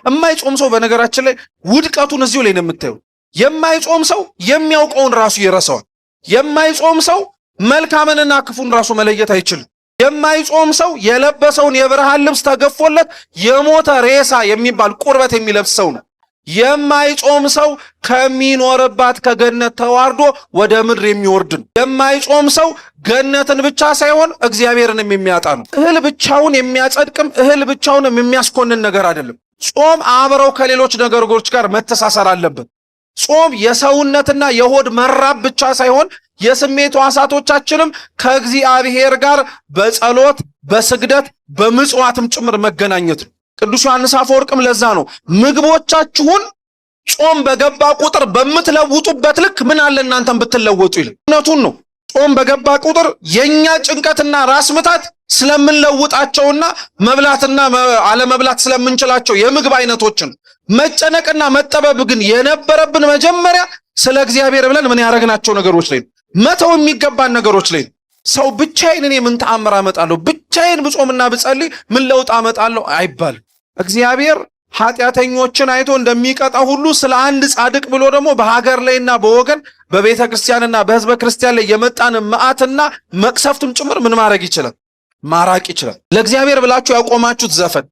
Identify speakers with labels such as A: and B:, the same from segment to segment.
A: የማይጾም ሰው በነገራችን ላይ ውድቀቱን እዚሁ ላይ ነው የምታየው። የማይጾም ሰው የሚያውቀውን ራሱ ይረሳዋል። የማይጾም ሰው መልካምንና ክፉን ራሱ መለየት አይችልም። የማይጾም ሰው የለበሰውን የብርሃን ልብስ ተገፎለት የሞተ ሬሳ የሚባል ቁርበት የሚለብስ ሰው ነው። የማይጾም ሰው ከሚኖርባት ከገነት ተዋርዶ ወደ ምድር የሚወርድ ነው። የማይጾም ሰው ገነትን ብቻ ሳይሆን እግዚአብሔርንም የሚያጣ ነው። እህል ብቻውን የሚያጸድቅም እህል ብቻውንም የሚያስኮንን ነገር አይደለም። ጾም አብረው ከሌሎች ነገሮች ጋር መተሳሰር አለበት። ጾም የሰውነትና የሆድ መራብ ብቻ ሳይሆን የስሜት ሕዋሳቶቻችንም ከእግዚአብሔር ጋር በጸሎት በስግደት በምጽዋትም ጭምር መገናኘት ነው። ቅዱስ ዮሐንስ አፈወርቅም ለዛ ነው ምግቦቻችሁን ጾም በገባ ቁጥር በምትለውጡበት ልክ ምን አለ እናንተም ብትለወጡ ይላል። እውነቱን ነው። ጾም በገባ ቁጥር የኛ ጭንቀትና ራስ ምታት ስለምንለውጣቸውና መብላትና አለመብላት ስለምንችላቸው የምግብ አይነቶችን መጨነቅና መጠበብ ግን የነበረብን መጀመሪያ ስለ እግዚአብሔር ብለን ምን ያደረግናቸው ነገሮች ላይ መተው የሚገባን ነገሮች ላይ። ሰው ብቻዬን እኔ ምን ተአምር አመጣለሁ፣ ብቻዬን ብጾምና ብጸልይ ምን ለውጥ አመጣለሁ አይባልም። እግዚአብሔር ኃጢአተኞችን አይቶ እንደሚቀጣ ሁሉ ስለ አንድ ጻድቅ ብሎ ደግሞ በሀገር ላይና በወገን በቤተ ክርስቲያንና በሕዝበ ክርስቲያን ላይ የመጣን መዓትና መቅሰፍትም ጭምር ምን ማድረግ ይችላል? ማራቅ ይችላል። ለእግዚአብሔር ብላችሁ ያቆማችሁት ዘፈን፣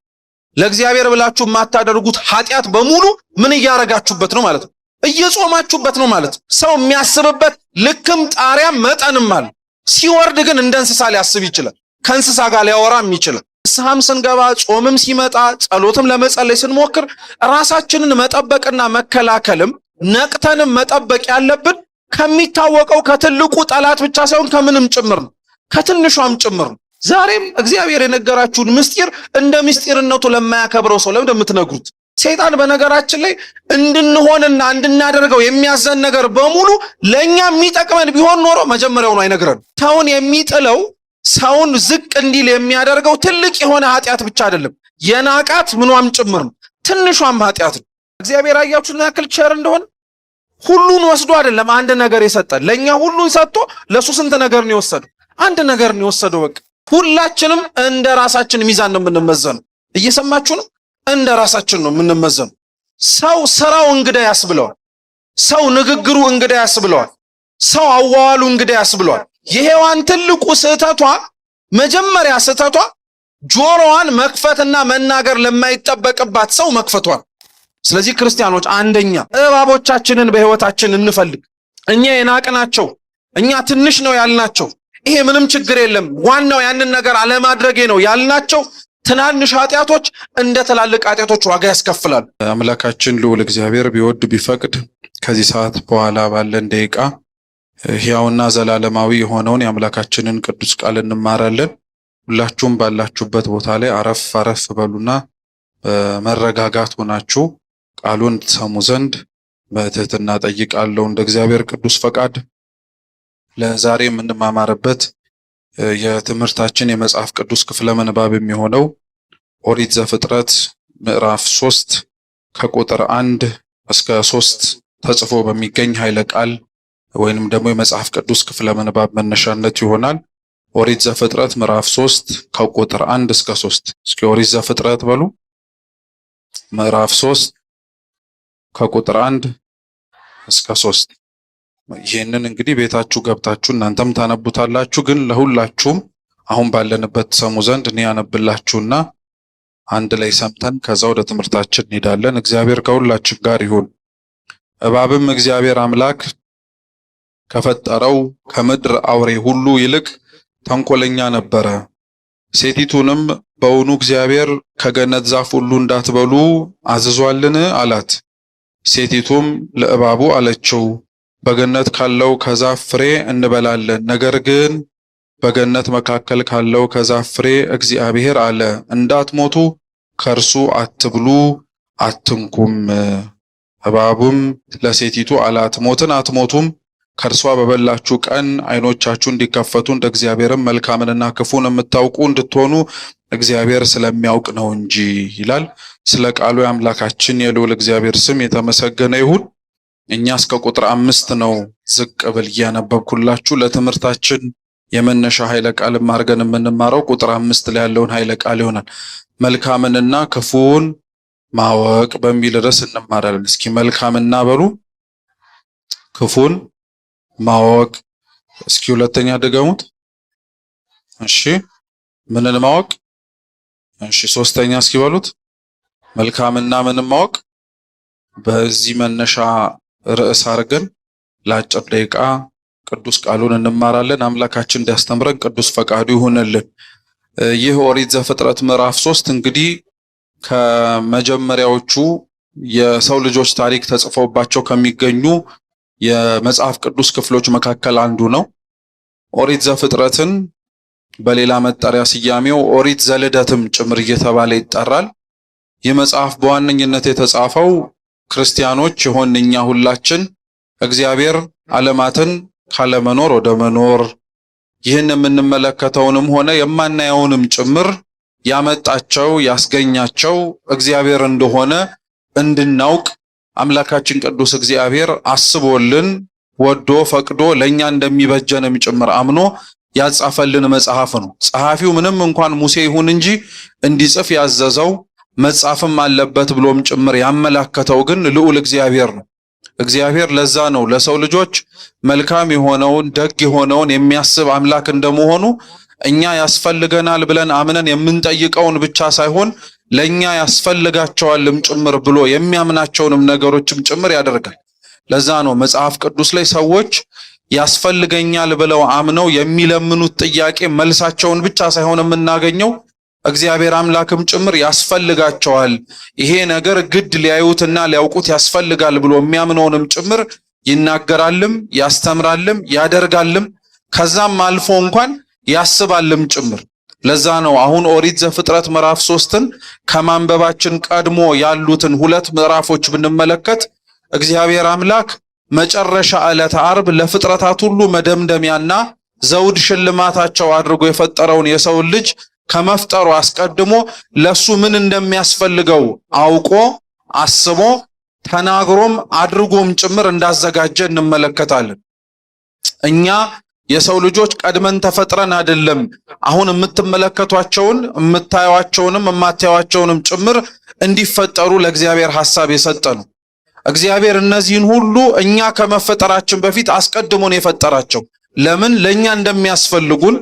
A: ለእግዚአብሔር ብላችሁ የማታደርጉት ኃጢአት በሙሉ ምን እያረጋችሁበት ነው ማለት ነው? እየጾማችሁበት ነው ማለት ነው። ሰው የሚያስብበት ልክም ጣሪያም መጠንም አለ። ሲወርድ ግን እንደ እንስሳ ሊያስብ ይችላል። ከእንስሳ ጋር ሊያወራም ይችላል። ንስሐም ስንገባ ጾምም ሲመጣ ጸሎትም ለመጸለይ ስንሞክር ራሳችንን መጠበቅና መከላከልም ነቅተንም መጠበቅ ያለብን ከሚታወቀው ከትልቁ ጠላት ብቻ ሳይሆን ከምንም ጭምር ነው፣ ከትንሿም ጭምር ነው። ዛሬም እግዚአብሔር የነገራችሁን ምስጢር እንደ ምስጢርነቱ ለማያከብረው ሰው ለምን እንደምትነግሩት? ሰይጣን በነገራችን ላይ እንድንሆንና እንድናደርገው የሚያዘን ነገር በሙሉ ለኛ የሚጠቅመን ቢሆን ኖሮ መጀመሪያውኑ አይነግረን። ሰውን የሚጥለው ሰውን ዝቅ እንዲል የሚያደርገው ትልቅ የሆነ ኃጢአት ብቻ አይደለም፣ የናቃት ምኗም ጭምር ነው፣ ትንሿም ኃጢአት ነው። እግዚአብሔር አያችሁን ያክል ቸር እንደሆነ ሁሉን ወስዶ አይደለም አንድ ነገር የሰጠን። ለኛ ሁሉን ሰጥቶ ለሱ ስንት ነገር ነው የወሰደው? አንድ ነገር ነው የወሰደው። በቃ ሁላችንም እንደ ራሳችን ሚዛን ነው የምንመዘነው። እየሰማችሁ ነው? እንደ ራሳችን ነው የምንመዘነው። ሰው ስራው እንግዳ ያስብለዋል። ሰው ንግግሩ እንግዳ ያስብለዋል። ሰው አዋዋሉ እንግዳ ያስብለዋል። የሔዋን ትልቁ ስህተቷ መጀመሪያ ስህተቷ ጆሮዋን መክፈትና መናገር ለማይጠበቅባት ሰው መክፈቷል። ስለዚህ ክርስቲያኖች አንደኛ እባቦቻችንን በሕይወታችን እንፈልግ። እኛ የናቅናቸው፣ እኛ ትንሽ ነው ያልናቸው፣ ይሄ ምንም ችግር የለም ዋናው ያንን ነገር አለማድረጌ ነው ያልናቸው ትናንሽ ኃጢአቶች እንደ ትላልቅ ኃጢአቶች ዋጋ ያስከፍላሉ።
B: አምላካችን ልዑል እግዚአብሔር ቢወድ ቢፈቅድ ከዚህ ሰዓት በኋላ ባለን ደቂቃ ሕያውና ዘላለማዊ የሆነውን የአምላካችንን ቅዱስ ቃል እንማራለን። ሁላችሁም ባላችሁበት ቦታ ላይ አረፍ አረፍ በሉና በመረጋጋት ሆናችሁ ቃሉን ትሰሙ ዘንድ በትህትና ጠይቃለሁ። እንደ እግዚአብሔር ቅዱስ ፈቃድ ለዛሬ የምንማማርበት የትምህርታችን የመጽሐፍ ቅዱስ ክፍለ ምንባብ የሚሆነው ኦሪት ዘፍጥረት ምዕራፍ 3 ከቁጥር 1 እስከ 3 ተጽፎ በሚገኝ ኃይለ ቃል ወይንም ደግሞ የመጽሐፍ ቅዱስ ክፍለ ምንባብ መነሻነት ይሆናል። ኦሪት ዘፍጥረት ምዕራፍ 3 ከቁጥር 1 እስከ 3። እስኪ ኦሪት ዘፍጥረት በሉ። ምዕራፍ 3 ከቁጥር 1 እስከ 3። ይህንን እንግዲህ ቤታችሁ ገብታችሁ እናንተም ታነቡታላችሁ። ግን ለሁላችሁም አሁን ባለንበት ሰሙ ዘንድ እኔ ያነብላችሁና አንድ ላይ ሰምተን ከዛ ወደ ትምህርታችን እንሄዳለን። እግዚአብሔር ከሁላችን ጋር ይሁን። እባብም እግዚአብሔር አምላክ ከፈጠረው ከምድር አውሬ ሁሉ ይልቅ ተንኮለኛ ነበረ። ሴቲቱንም በውኑ እግዚአብሔር ከገነት ዛፍ ሁሉ እንዳትበሉ አዝዟልን? አላት። ሴቲቱም ለእባቡ አለችው፣ በገነት ካለው ከዛፍ ፍሬ እንበላለን። ነገር ግን በገነት መካከል ካለው ከዛፍ ፍሬ እግዚአብሔር አለ፣ እንዳትሞቱ ከእርሱ አትብሉ አትንኩም። እባቡም ለሴቲቱ አላት፣ ሞትን አትሞቱም፣ ከእርሷ በበላችሁ ቀን ዓይኖቻችሁ እንዲከፈቱ እንደ እግዚአብሔርም መልካምንና ክፉን የምታውቁ እንድትሆኑ እግዚአብሔር ስለሚያውቅ ነው እንጂ ይላል። ስለ ቃሉ የአምላካችን የልዑል እግዚአብሔር ስም የተመሰገነ ይሁን። እኛ እስከ ቁጥር 5 ነው ዝቅ ብል እያነበብኩላችሁ። ለትምህርታችን የመነሻ ኃይለ ቃል አድርገን የምንማረው ቁጥር 5 ላይ ያለውን ኃይለ ቃል ይሆናል። መልካምንና ክፉን ማወቅ በሚል ርዕስ እንማራለን። እስኪ መልካምና በሉ ክፉን ማወቅ። እስኪ ሁለተኛ ድገሙት። እሺ ምንን ማወቅ? እሺ ሶስተኛ እስኪ በሉት መልካምና ምንን ማወቅ። በዚህ መነሻ ርዕስ አድርገን ለአጭር ደቂቃ ቅዱስ ቃሉን እንማራለን። አምላካችን እንዲያስተምረን ቅዱስ ፈቃዱ ይሁንልን። ይህ ኦሪት ዘፍጥረት ምዕራፍ 3 እንግዲህ ከመጀመሪያዎቹ የሰው ልጆች ታሪክ ተጽፎባቸው ከሚገኙ የመጽሐፍ ቅዱስ ክፍሎች መካከል አንዱ ነው። ኦሪት ዘፍጥረትን በሌላ መጠሪያ ስያሜው ኦሪት ዘልደትም ጭምር እየተባለ ይጠራል። ይህ መጽሐፍ በዋነኝነት የተጻፈው ክርስቲያኖች የሆን እኛ ሁላችን እግዚአብሔር ዓለማትን ካለመኖር ወደ መኖር ይህን የምንመለከተውንም ሆነ የማናየውንም ጭምር ያመጣቸው ያስገኛቸው እግዚአብሔር እንደሆነ እንድናውቅ አምላካችን ቅዱስ እግዚአብሔር አስቦልን ወዶ ፈቅዶ ለኛ እንደሚበጀንም ጭምር አምኖ ያጻፈልን መጽሐፍ ነው። ጸሐፊው ምንም እንኳን ሙሴ ይሁን እንጂ እንዲጽፍ ያዘዘው መጻፍም አለበት ብሎም ጭምር ያመላከተው ግን ልዑል እግዚአብሔር ነው። እግዚአብሔር ለዛ ነው ለሰው ልጆች መልካም የሆነውን ደግ የሆነውን የሚያስብ አምላክ እንደመሆኑ እኛ ያስፈልገናል ብለን አምነን የምንጠይቀውን ብቻ ሳይሆን ለኛ ያስፈልጋቸዋልም ጭምር ብሎ የሚያምናቸውንም ነገሮችም ጭምር ያደርጋል። ለዛ ነው መጽሐፍ ቅዱስ ላይ ሰዎች ያስፈልገኛል ብለው አምነው የሚለምኑት ጥያቄ መልሳቸውን ብቻ ሳይሆን የምናገኘው እግዚአብሔር አምላክም ጭምር ያስፈልጋቸዋል፣ ይሄ ነገር ግድ ሊያዩትና ሊያውቁት ያስፈልጋል ብሎ የሚያምነውንም ጭምር ይናገራልም ያስተምራልም ያደርጋልም ከዛም አልፎ እንኳን ያስባልም ጭምር። ለዛ ነው አሁን ኦሪት ዘፍጥረት ምዕራፍ 3ን ከማንበባችን ቀድሞ ያሉትን ሁለት ምዕራፎች ብንመለከት እግዚአብሔር አምላክ መጨረሻ ዕለተ ዓርብ ለፍጥረታት ሁሉ መደምደሚያና ዘውድ ሽልማታቸው አድርጎ የፈጠረውን የሰው ልጅ ከመፍጠሩ አስቀድሞ ለሱ ምን እንደሚያስፈልገው አውቆ አስቦ ተናግሮም አድርጎም ጭምር እንዳዘጋጀ እንመለከታለን። እኛ የሰው ልጆች ቀድመን ተፈጥረን አይደለም አሁን የምትመለከቷቸውን የምታዩዋቸውንም የማታዩዋቸውንም ጭምር እንዲፈጠሩ ለእግዚአብሔር ሐሳብ የሰጠ ነው። እግዚአብሔር እነዚህን ሁሉ እኛ ከመፈጠራችን በፊት አስቀድሞን የፈጠራቸው ለምን ለኛ እንደሚያስፈልጉን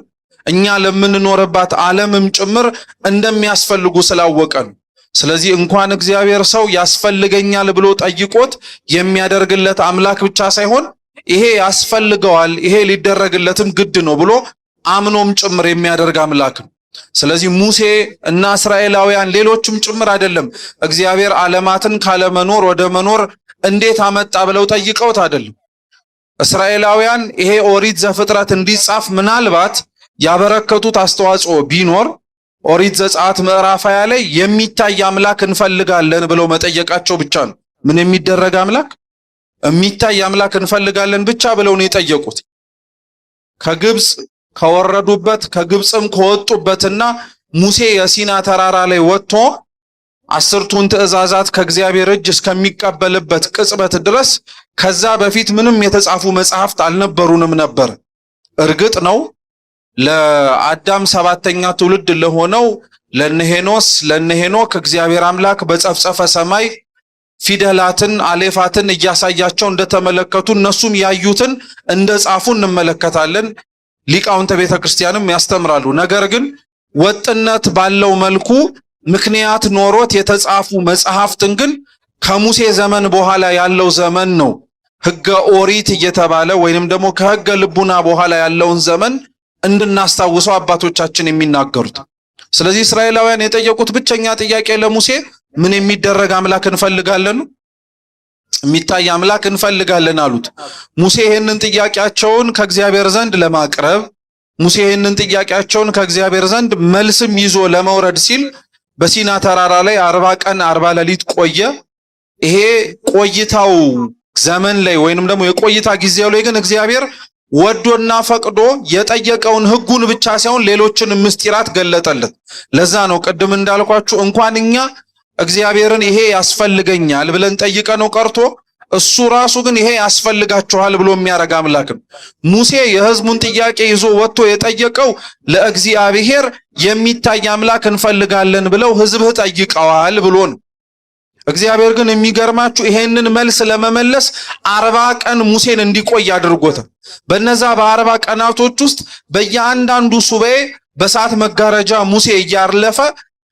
B: እኛ ለምንኖርባት ዓለምም ጭምር እንደሚያስፈልጉ ስላወቀ ነው። ስለዚህ እንኳን እግዚአብሔር ሰው ያስፈልገኛል ብሎ ጠይቆት የሚያደርግለት አምላክ ብቻ ሳይሆን ይሄ ያስፈልገዋል ይሄ ሊደረግለትም ግድ ነው ብሎ አምኖም ጭምር የሚያደርግ አምላክ ነው። ስለዚህ ሙሴ እና እስራኤላውያን ሌሎችም ጭምር አይደለም እግዚአብሔር ዓለማትን ካለመኖር ወደ መኖር እንዴት አመጣ ብለው ጠይቀውት አይደለም። እስራኤላውያን ይሄ ኦሪት ዘፍጥረት እንዲጻፍ ምናልባት ያበረከቱት አስተዋጽኦ ቢኖር ኦሪት ዘጸአት ምዕራፍ 20 ላይ የሚታይ አምላክ እንፈልጋለን ብለው መጠየቃቸው ብቻ ነው። ምን የሚደረግ አምላክ? የሚታይ አምላክ እንፈልጋለን ብቻ ብለው ነው የጠየቁት። ከግብጽ ከወረዱበት ከግብጽም ከወጡበትና ሙሴ የሲና ተራራ ላይ ወጥቶ 10ቱን ትእዛዛት ከእግዚአብሔር እጅ እስከሚቀበልበት ቅጽበት ድረስ ከዛ በፊት ምንም የተጻፉ መጽሐፍት አልነበሩንም ነበር። እርግጥ ነው ለአዳም 7ኛ ትውልድ ለሆነው ለነሄኖስ ለነሄኖክ እግዚአብሔር አምላክ በጸፍጸፈ ሰማይ ፊደላትን አሌፋትን እያሳያቸው እንደተመለከቱ እነሱም ያዩትን እንደጻፉ እንመለከታለን። ሊቃውንተ ቤተክርስቲያንም ያስተምራሉ። ነገር ግን ወጥነት ባለው መልኩ ምክንያት ኖሮት የተጻፉ መጽሐፍትን ግን ከሙሴ ዘመን በኋላ ያለው ዘመን ነው ሕገ ኦሪት እየተባለ ወይንም ደግሞ ከሕገ ልቡና በኋላ ያለውን ዘመን እንድናስታውሰው አባቶቻችን የሚናገሩት። ስለዚህ እስራኤላውያን የጠየቁት ብቸኛ ጥያቄ ለሙሴ ምን የሚደረግ አምላክ እንፈልጋለን፣ የሚታይ አምላክ እንፈልጋለን አሉት። ሙሴ ይህንን ጥያቄያቸውን ከእግዚአብሔር ዘንድ ለማቅረብ ሙሴ ይህንን ጥያቄያቸውን ከእግዚአብሔር ዘንድ መልስም ይዞ ለመውረድ ሲል በሲና ተራራ ላይ 40 ቀን 40 ሌሊት ቆየ። ይሄ ቆይታው ዘመን ላይ ወይንም ደግሞ የቆይታ ጊዜው ላይ ግን እግዚአብሔር ወዶና ፈቅዶ የጠየቀውን ሕጉን ብቻ ሳይሆን ሌሎችን ምስጢራት ገለጠለት። ለዛ ነው ቅድም እንዳልኳችሁ እንኳን እኛ እግዚአብሔርን ይሄ ያስፈልገኛል ብለን ጠይቀነው ቀርቶ እሱ ራሱ ግን ይሄ ያስፈልጋችኋል ብሎ የሚያረጋ አምላክ ነው። ሙሴ የሕዝቡን ጥያቄ ይዞ ወጥቶ የጠየቀው ለእግዚአብሔር የሚታይ አምላክ እንፈልጋለን ብለው ሕዝብህ ጠይቀዋል ብሎ ነው።
A: እግዚአብሔር ግን የሚገርማችሁ ይሄንን መልስ ለመመለስ 40 ቀን ሙሴን እንዲቆይ አድርጎታል። በነዛ በ40 ቀናቶች ውስጥ በእያንዳንዱ ሱባኤ በእሳት መጋረጃ ሙሴ እያለፈ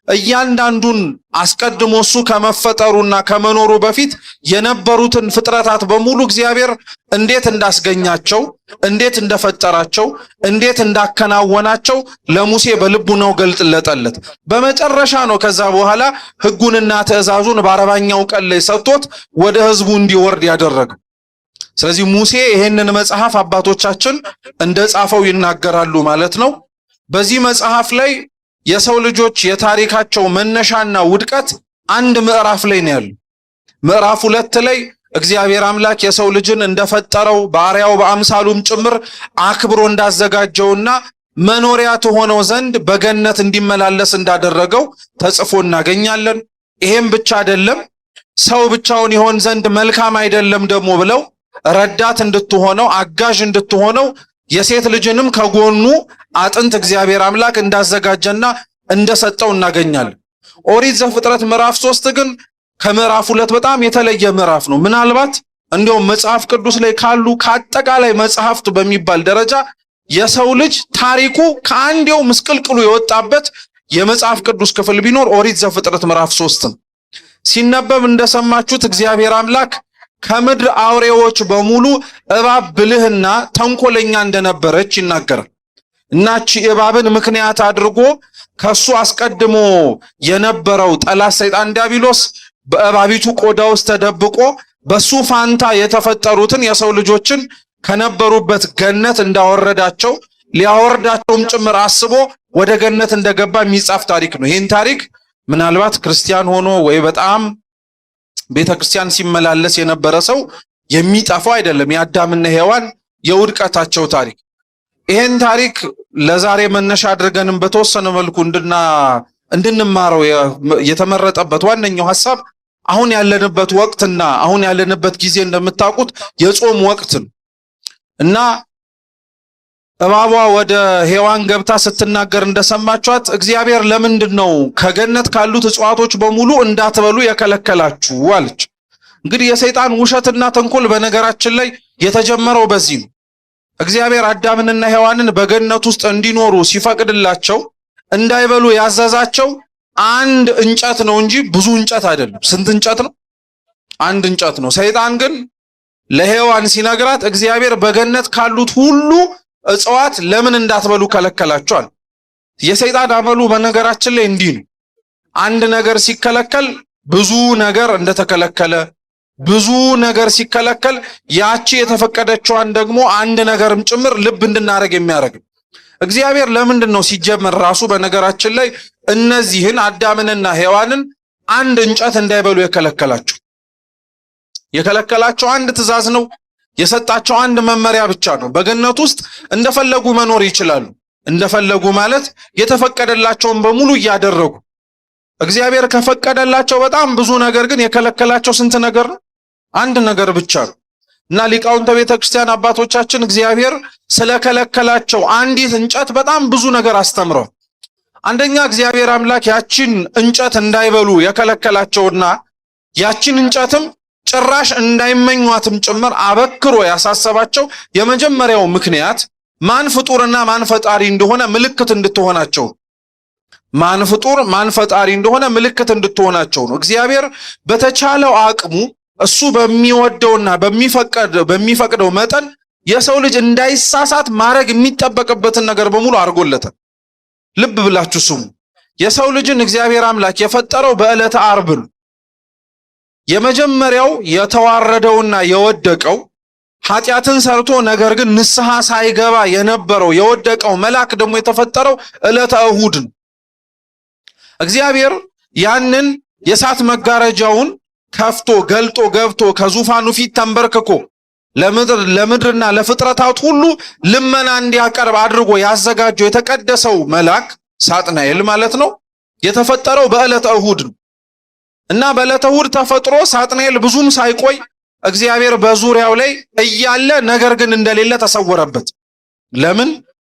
A: እያንዳንዱን አስቀድሞ እሱ ከመፈጠሩና ከመኖሩ በፊት የነበሩትን ፍጥረታት በሙሉ እግዚአብሔር እንዴት እንዳስገኛቸው፣ እንዴት እንደፈጠራቸው፣ እንዴት እንዳከናወናቸው ለሙሴ በልቡ ነው ገልጥለጠለት። በመጨረሻ ነው ከዛ በኋላ ሕጉንና ትእዛዙን በ40ኛው ቀን ላይ ሰጥቶት ወደ ሕዝቡ እንዲወርድ ያደረገው። ስለዚህ ሙሴ ይሄንን መጽሐፍ አባቶቻችን እንደጻፈው ይናገራሉ ማለት ነው። በዚህ መጽሐፍ ላይ የሰው ልጆች የታሪካቸው መነሻና ውድቀት አንድ ምዕራፍ ላይ ነው ያለው። ምዕራፍ 2 ላይ እግዚአብሔር አምላክ የሰው ልጅን እንደፈጠረው በአርአያው በአምሳሉም ጭምር አክብሮ እንዳዘጋጀውና መኖሪያ ተሆነው ዘንድ በገነት እንዲመላለስ እንዳደረገው ተጽፎ እናገኛለን። ይሄም ብቻ አይደለም፣ ሰው ብቻውን ይሆን ዘንድ መልካም አይደለም ደግሞ ብለው ረዳት እንድትሆነው አጋዥ እንድትሆነው የሴት ልጅንም ከጎኑ አጥንት እግዚአብሔር አምላክ እንዳዘጋጀና እንደሰጠው እናገኛለን። ኦሪት ዘፍጥረት ምዕራፍ 3 ግን ከምዕራፍ 2 በጣም የተለየ ምዕራፍ ነው። ምናልባት እንደውም መጽሐፍ ቅዱስ ላይ ካሉ ከአጠቃላይ መጽሐፍት በሚባል ደረጃ የሰው ልጅ ታሪኩ ከአንዴው ምስቅልቅሉ የወጣበት የመጽሐፍ ቅዱስ ክፍል ቢኖር ኦሪት ዘፍጥረት ምዕራፍ 3 ነው። ሲነበብ እንደሰማችሁት እግዚአብሔር አምላክ ከምድር አውሬዎች በሙሉ እባብ ብልህና ተንኮለኛ እንደነበረች ይናገራል። እናቺ እባብን ምክንያት አድርጎ ከሱ አስቀድሞ የነበረው ጠላት ሰይጣን ዲያብሎስ በእባቢቱ ቆዳ ውስጥ ተደብቆ በሱ ፋንታ የተፈጠሩትን የሰው ልጆችን ከነበሩበት ገነት እንዳወረዳቸው ሊያወርዳቸውም ጭምር አስቦ ወደ ገነት እንደገባ የሚጻፍ ታሪክ ነው። ይህን ታሪክ ምናልባት ክርስቲያን ሆኖ ወይ በጣም ቤተክርስቲያን ሲመላለስ የነበረ ሰው የሚጠፋው አይደለም። የአዳምና ሔዋን የውድቀታቸው ታሪክ። ይሄን ታሪክ ለዛሬ መነሻ አድርገንም በተወሰነ መልኩ እንድንማረው የተመረጠበት ዋነኛው ሐሳብ አሁን ያለንበት ወቅትና አሁን ያለንበት ጊዜ እንደምታውቁት የጾም ወቅት ነው እና እባቧ ወደ ሔዋን ገብታ ስትናገር እንደሰማችኋት እግዚአብሔር ለምንድነው ከገነት ካሉት እጽዋቶች በሙሉ እንዳትበሉ የከለከላችሁ አለች። እንግዲህ የሰይጣን ውሸትና ተንኮል በነገራችን ላይ የተጀመረው በዚህ ነው። እግዚአብሔር አዳምንና ሔዋንን በገነት ውስጥ እንዲኖሩ ሲፈቅድላቸው እንዳይበሉ ያዘዛቸው አንድ እንጨት ነው እንጂ ብዙ እንጨት አይደለም። ስንት እንጨት ነው? አንድ እንጨት ነው። ሰይጣን ግን ለሔዋን ሲነግራት እግዚአብሔር በገነት ካሉት ሁሉ እጽዋት ለምን እንዳትበሉ ከለከላቸዋል። የሰይጣን አመሉ በነገራችን ላይ እንዲህ ነው። አንድ ነገር ሲከለከል ብዙ ነገር እንደተከለከለ፣ ብዙ ነገር ሲከለከል ያቺ የተፈቀደችዋን ደግሞ አንድ ነገርም ጭምር ልብ እንድናረግ የሚያደርግ እግዚአብሔር ለምንድን ነው ሲጀመር ራሱ በነገራችን ላይ እነዚህን አዳምንና ሔዋንን አንድ እንጨት እንዳይበሉ የከለከላቸው? የከለከላቸው አንድ ትእዛዝ ነው። የሰጣቸው አንድ መመሪያ ብቻ ነው። በገነት ውስጥ እንደፈለጉ መኖር ይችላሉ። እንደፈለጉ ማለት የተፈቀደላቸውን በሙሉ እያደረጉ። እግዚአብሔር ከፈቀደላቸው በጣም ብዙ ነገር ግን የከለከላቸው ስንት ነገር ነው? አንድ ነገር ብቻ ነው። እና ሊቃውንተ ቤተክርስቲያን አባቶቻችን እግዚአብሔር ስለከለከላቸው አንዲት እንጨት በጣም ብዙ ነገር አስተምረዋል። አንደኛ እግዚአብሔር አምላክ ያቺን እንጨት እንዳይበሉ የከለከላቸውና ያቺን እንጨትም ጭራሽ እንዳይመኟትም ጭምር አበክሮ ያሳሰባቸው የመጀመሪያው ምክንያት ማን ፍጡርና ማን ፈጣሪ እንደሆነ ምልክት እንድትሆናቸው። ማን ፍጡር ማን ፈጣሪ እንደሆነ ምልክት እንድትሆናቸው ነው። እግዚአብሔር በተቻለው አቅሙ እሱ በሚወደውና በሚፈቅደው መጠን የሰው ልጅ እንዳይሳሳት ማድረግ የሚጠበቅበትን ነገር በሙሉ አድርጎለታል። ልብ ብላችሁ ስሙ። የሰው ልጅን እግዚአብሔር አምላክ የፈጠረው በዕለተ ዓርብ ነው። የመጀመሪያው የተዋረደውና የወደቀው ኃጢአትን ሰርቶ ነገር ግን ንስሐ ሳይገባ የነበረው የወደቀው መልአክ ደግሞ የተፈጠረው ዕለተ እሁድ ነው። እግዚአብሔር ያንን የእሳት መጋረጃውን ከፍቶ ገልጦ ገብቶ ከዙፋኑ ፊት ተንበርክኮ ለምድርና ለፍጥረታት ሁሉ ልመና እንዲያቀርብ አድርጎ ያዘጋጀው የተቀደሰው መልአክ ሳጥናኤል ማለት ነው የተፈጠረው በዕለተ እሁድ ነው። እና በዕለተ እሁድ ተፈጥሮ ሳጥናኤል ብዙም ሳይቆይ እግዚአብሔር በዙሪያው ላይ እያለ ነገር ግን እንደሌለ ተሰወረበት። ለምን?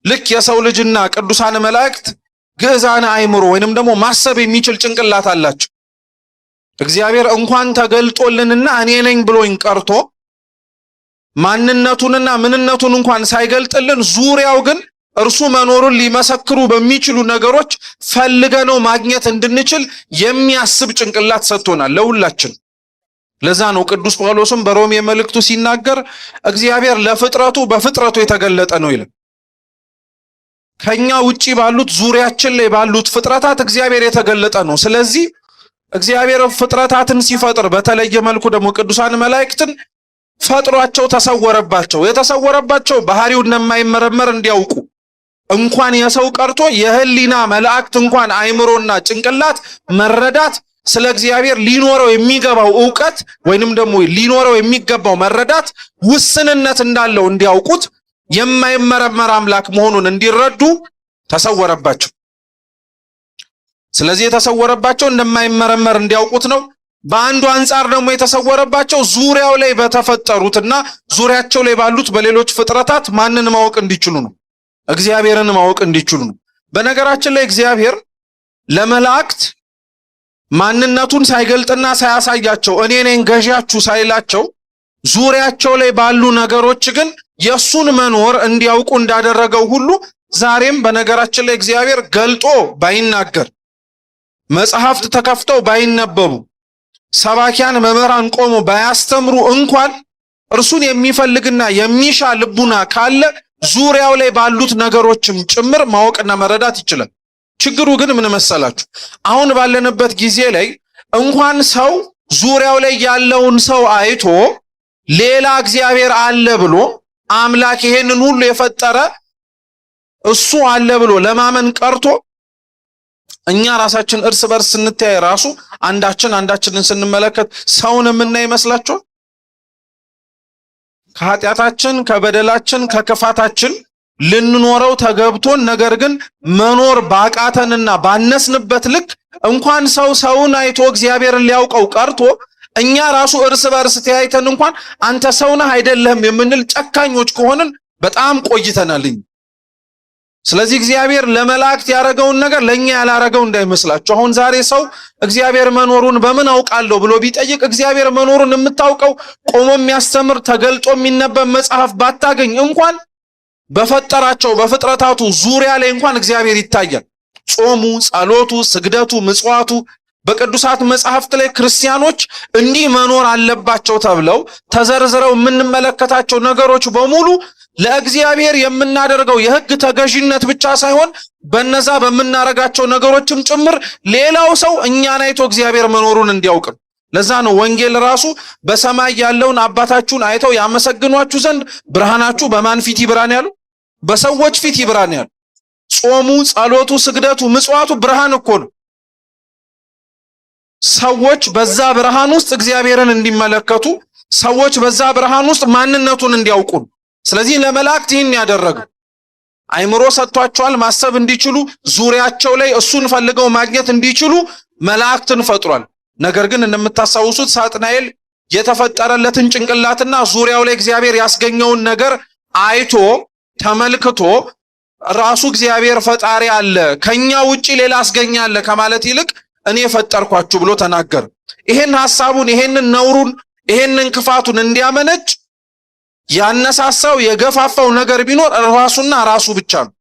A: ልክ የሰው ልጅና ቅዱሳን መላእክት ግዕዛነ አእምሮ ወይንም ደግሞ ማሰብ የሚችል ጭንቅላት አላቸው። እግዚአብሔር እንኳን ተገልጦልንና እኔ ነኝ ብሎኝ ቀርቶ ማንነቱንና ምንነቱን እንኳን ሳይገልጥልን ዙሪያው ግን እርሱ መኖሩን ሊመሰክሩ በሚችሉ ነገሮች ፈልገነው ማግኘት እንድንችል የሚያስብ ጭንቅላት ሰጥቶናል ለሁላችን። ለዛ ነው ቅዱስ ጳውሎስም በሮሜ መልእክቱ ሲናገር እግዚአብሔር ለፍጥረቱ በፍጥረቱ የተገለጠ ነው ይላል። ከኛ ውጪ ባሉት ዙሪያችን ላይ ባሉት ፍጥረታት እግዚአብሔር የተገለጠ ነው። ስለዚህ እግዚአብሔር ፍጥረታትን ሲፈጥር በተለየ መልኩ ደግሞ ቅዱሳን መላእክትን ፈጥሯቸው ተሰወረባቸው። የተሰወረባቸው ባህሪው እንደማይመረመር እንዲያውቁ እንኳን የሰው ቀርቶ የህሊና መላእክት እንኳን አይምሮና ጭንቅላት መረዳት ስለ እግዚአብሔር ሊኖረው የሚገባው ዕውቀት ወይንም ደግሞ ሊኖረው የሚገባው መረዳት ውስንነት እንዳለው እንዲያውቁት የማይመረመር አምላክ መሆኑን እንዲረዱ ተሰወረባቸው። ስለዚህ የተሰወረባቸው እንደማይመረመር እንዲያውቁት ነው። በአንዱ አንጻር ደግሞ የተሰወረባቸው ዙሪያው ላይ በተፈጠሩትና ዙሪያቸው ላይ ባሉት በሌሎች ፍጥረታት ማንን ማወቅ እንዲችሉ ነው? እግዚአብሔርን ማወቅ እንዲችሉ ነው። በነገራችን ላይ እግዚአብሔር ለመላእክት ማንነቱን ሳይገልጥና ሳያሳያቸው እኔ ነኝ ገዢያችሁ ሳይላቸው ዙሪያቸው ላይ ባሉ ነገሮች ግን የሱን መኖር እንዲያውቁ እንዳደረገው ሁሉ ዛሬም በነገራችን ላይ እግዚአብሔር ገልጦ ባይናገር፣ መጽሐፍት ተከፍተው ባይነበቡ፣ ሰባኪያን መምህራን ቆሞ ባያስተምሩ እንኳን እርሱን የሚፈልግና የሚሻ ልቡና ካለ ዙሪያው ላይ ባሉት ነገሮችም ጭምር ማወቅና መረዳት ይችላል። ችግሩ ግን ምን መሰላችሁ? አሁን ባለንበት ጊዜ ላይ እንኳን ሰው ዙሪያው ላይ ያለውን ሰው አይቶ ሌላ እግዚአብሔር አለ ብሎ አምላክ ይሄንን ሁሉ የፈጠረ እሱ አለ ብሎ ለማመን ቀርቶ እኛ ራሳችን እርስ በርስ ስንተያይ ራሱ አንዳችንን ስንመለከት ሰውን የምናይ ይመስላችኋል? ከኃጢአታችን ከበደላችን ከክፋታችን ልንኖረው ተገብቶን ነገር ግን መኖር ባቃተንና ባነስንበት ልክ እንኳን ሰውን አይቶ እግዚአብሔርን ሊያውቀው ቀርቶ እኛ ራሱ እርስ በርስ ተያይተን እንኳን አንተ ሰው ነህ አይደለም የምንል ጨካኞች ከሆንን በጣም ቆይተናል። ስለዚህ እግዚአብሔር ለመላእክት ያረገውን ነገር ለኛ ያላረገው እንዳይመስላችሁ። አሁን ዛሬ ሰው እግዚአብሔር መኖሩን በምን አውቃለሁ ብሎ ቢጠይቅ እግዚአብሔር መኖሩን የምታውቀው ቆሞ የሚያስተምር ተገልጦ የሚነበብ መጽሐፍ ባታገኝ እንኳን በፈጠራቸው በፍጥረታቱ ዙሪያ ላይ እንኳን እግዚአብሔር ይታያል። ጾሙ፣ ጸሎቱ፣ ስግደቱ፣ ምጽዋቱ በቅዱሳት መጽሐፍት ላይ ክርስቲያኖች እንዲህ መኖር አለባቸው ተብለው ተዘርዝረው የምንመለከታቸው ነገሮች በሙሉ ለእግዚአብሔር የምናደርገው የሕግ ተገዥነት ብቻ ሳይሆን በነዛ በምናረጋቸው ነገሮችም ጭምር ሌላው ሰው እኛን አይቶ እግዚአብሔር መኖሩን እንዲያውቅ ነው። ለዛ ነው ወንጌል ራሱ በሰማይ ያለውን አባታችሁን አይተው ያመሰግኗችሁ ዘንድ ብርሃናችሁ በማን ፊት ይብራን ያሉ? በሰዎች ፊት ይብራን ያሉ። ጾሙ፣ ጸሎቱ፣ ስግደቱ፣ ምጽዋቱ ብርሃን እኮ ነው። ሰዎች በዛ ብርሃን ውስጥ እግዚአብሔርን እንዲመለከቱ፣ ሰዎች በዛ ብርሃን ውስጥ ማንነቱን እንዲያውቁ። ስለዚህ ለመላእክት ይህን ያደረገው አይምሮ ሰጥቷቸዋል፣ ማሰብ እንዲችሉ ዙሪያቸው ላይ እሱን ፈልገው ማግኘት እንዲችሉ መላእክትን ፈጥሯል። ነገር ግን እንደምታስታውሱት ሳጥናኤል የተፈጠረለትን ጭንቅላትና ዙሪያው ላይ እግዚአብሔር ያስገኘውን ነገር አይቶ ተመልክቶ ራሱ እግዚአብሔር ፈጣሪ አለ ከኛ ውጪ ሌላ አስገኛለ ከማለት ይልቅ እኔ ፈጠርኳችሁ ብሎ ተናገረ። ይሄን ሐሳቡን ይሄንን ነውሩን ይሄንን ክፋቱን እንዲያመነጭ ያነሳሳው የገፋፋው ነገር ቢኖር ራሱና ራሱ ብቻ ነው።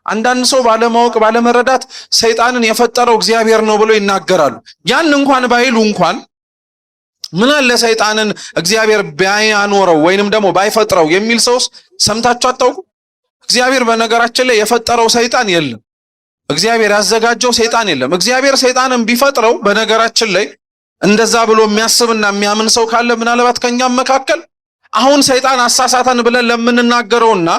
A: አንዳንድ ሰው ባለማወቅ ባለመረዳት ሰይጣንን የፈጠረው እግዚአብሔር ነው ብሎ ይናገራሉ። ያን እንኳን ባይሉ እንኳን ምን አለ ሰይጣንን እግዚአብሔር ቢያኖረው ወይንም ደግሞ ባይፈጥረው የሚል ሰውስ ሰምታችሁ አታውቁ? እግዚአብሔር በነገራችን ላይ የፈጠረው ሰይጣን የለም። እግዚአብሔር ያዘጋጀው ሰይጣን የለም። እግዚአብሔር ሰይጣንን ቢፈጥረው በነገራችን ላይ እንደዛ ብሎ የሚያስብና የሚያምን ሰው ካለ ምናልባት ከኛም መካከል አሁን ሰይጣን አሳሳተን ብለን ለምንናገረውና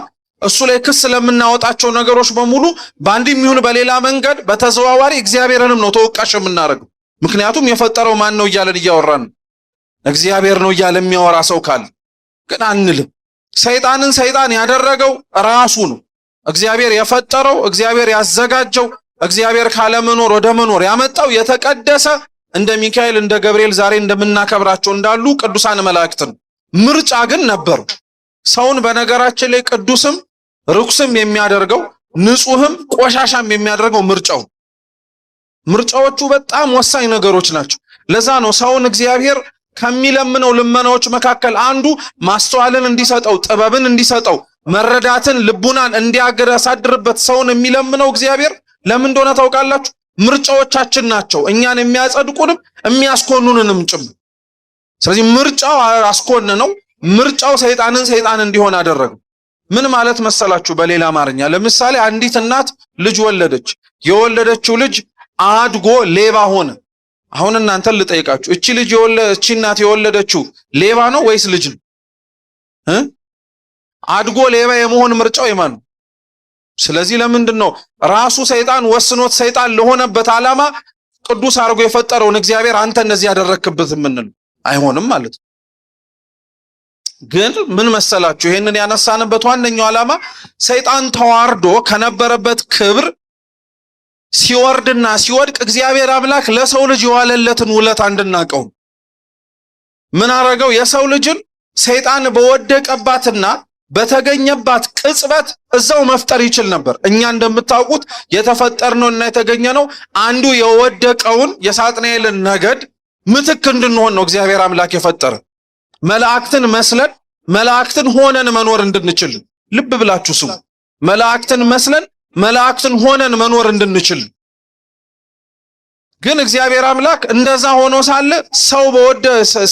A: እሱ ላይ ክስ ለምናወጣቸው ነገሮች በሙሉ በአንድም ይሁን በሌላ መንገድ በተዘዋዋሪ እግዚአብሔርንም ነው ተወቃሽ የምናደርገው። ምክንያቱም የፈጠረው ማን ነው እያለን እያወራን እግዚአብሔር ነው እያለ የሚያወራ ሰው ካለ ግን አንልም። ሰይጣንን ሰይጣን ያደረገው ራሱ ነው። እግዚአብሔር የፈጠረው እግዚአብሔር ያዘጋጀው እግዚአብሔር ካለመኖር ወደ መኖር ያመጣው የተቀደሰ እንደ ሚካኤል እንደ ገብርኤል ዛሬ እንደምናከብራቸው እንዳሉ ቅዱሳን መላእክትን ምርጫ ግን ነበሩ። ሰውን በነገራችን ላይ ቅዱስም ርኩስም የሚያደርገው ንጹህም ቆሻሻም የሚያደርገው ምርጫዎቹ በጣም ወሳኝ ነገሮች ናቸው። ለዛ ነው ሰውን እግዚአብሔር ከሚለምነው ልመናዎች መካከል አንዱ ማስተዋልን እንዲሰጠው፣ ጥበብን እንዲሰጠው፣ መረዳትን ልቡናን እንዲያሳድርበት ሰውን የሚለምነው እግዚአብሔር ለምን እንደሆነ ታውቃላችሁ? ምርጫዎቻችን ናቸው እኛን የሚያጸድቁንም የሚያስኮኑንንም ጭምር። ስለዚህ ምርጫው አስኮነነው፣ ምርጫው ሰይጣን እንዲሆን አደረገው። ምን ማለት መሰላችሁ? በሌላ አማርኛ ለምሳሌ አንዲት እናት ልጅ ወለደች። የወለደችው ልጅ አድጎ ሌባ ሆነ። አሁን እናንተን ልጠይቃችሁ፣ እቺ እናት የወለደችው ሌባ ነው ወይስ ልጅ ነው? አድጎ ሌባ የመሆን ምርጫው የማን ነው? ስለዚህ ለምንድን ነው ራሱ ሰይጣን ወስኖት ሰይጣን ለሆነበት ዓላማ ቅዱስ አድርጎ የፈጠረውን እግዚአብሔር አንተ እንደዚህ ያደረክበት የምንል አይሆንም ማለት ነው። ግን ምን መሰላችሁ? ይሄንን ያነሳንበት ዋነኛው ዓላማ ሰይጣን ተዋርዶ ከነበረበት ክብር ሲወርድና ሲወድቅ እግዚአብሔር አምላክ ለሰው ልጅ የዋለለትን ውለታ እንድናቀው። ምን አረገው? የሰው ልጅን ሰይጣን በወደቀባትና በተገኘባት ቅጽበት እዛው መፍጠር ይችል ነበር። እኛ እንደምታውቁት የተፈጠርነውና የተገኘነው አንዱ የወደቀውን የሳጥናኤልን ነገድ ምትክ እንድንሆን ነው እግዚአብሔር አምላክ የፈጠረ። መላእክትን መስለን መላእክትን ሆነን መኖር እንድንችል። ልብ ብላችሁ ስሙ። መላእክትን መስለን መላእክትን ሆነን መኖር እንድንችል። ግን እግዚአብሔር አምላክ እንደዛ ሆኖ ሳለ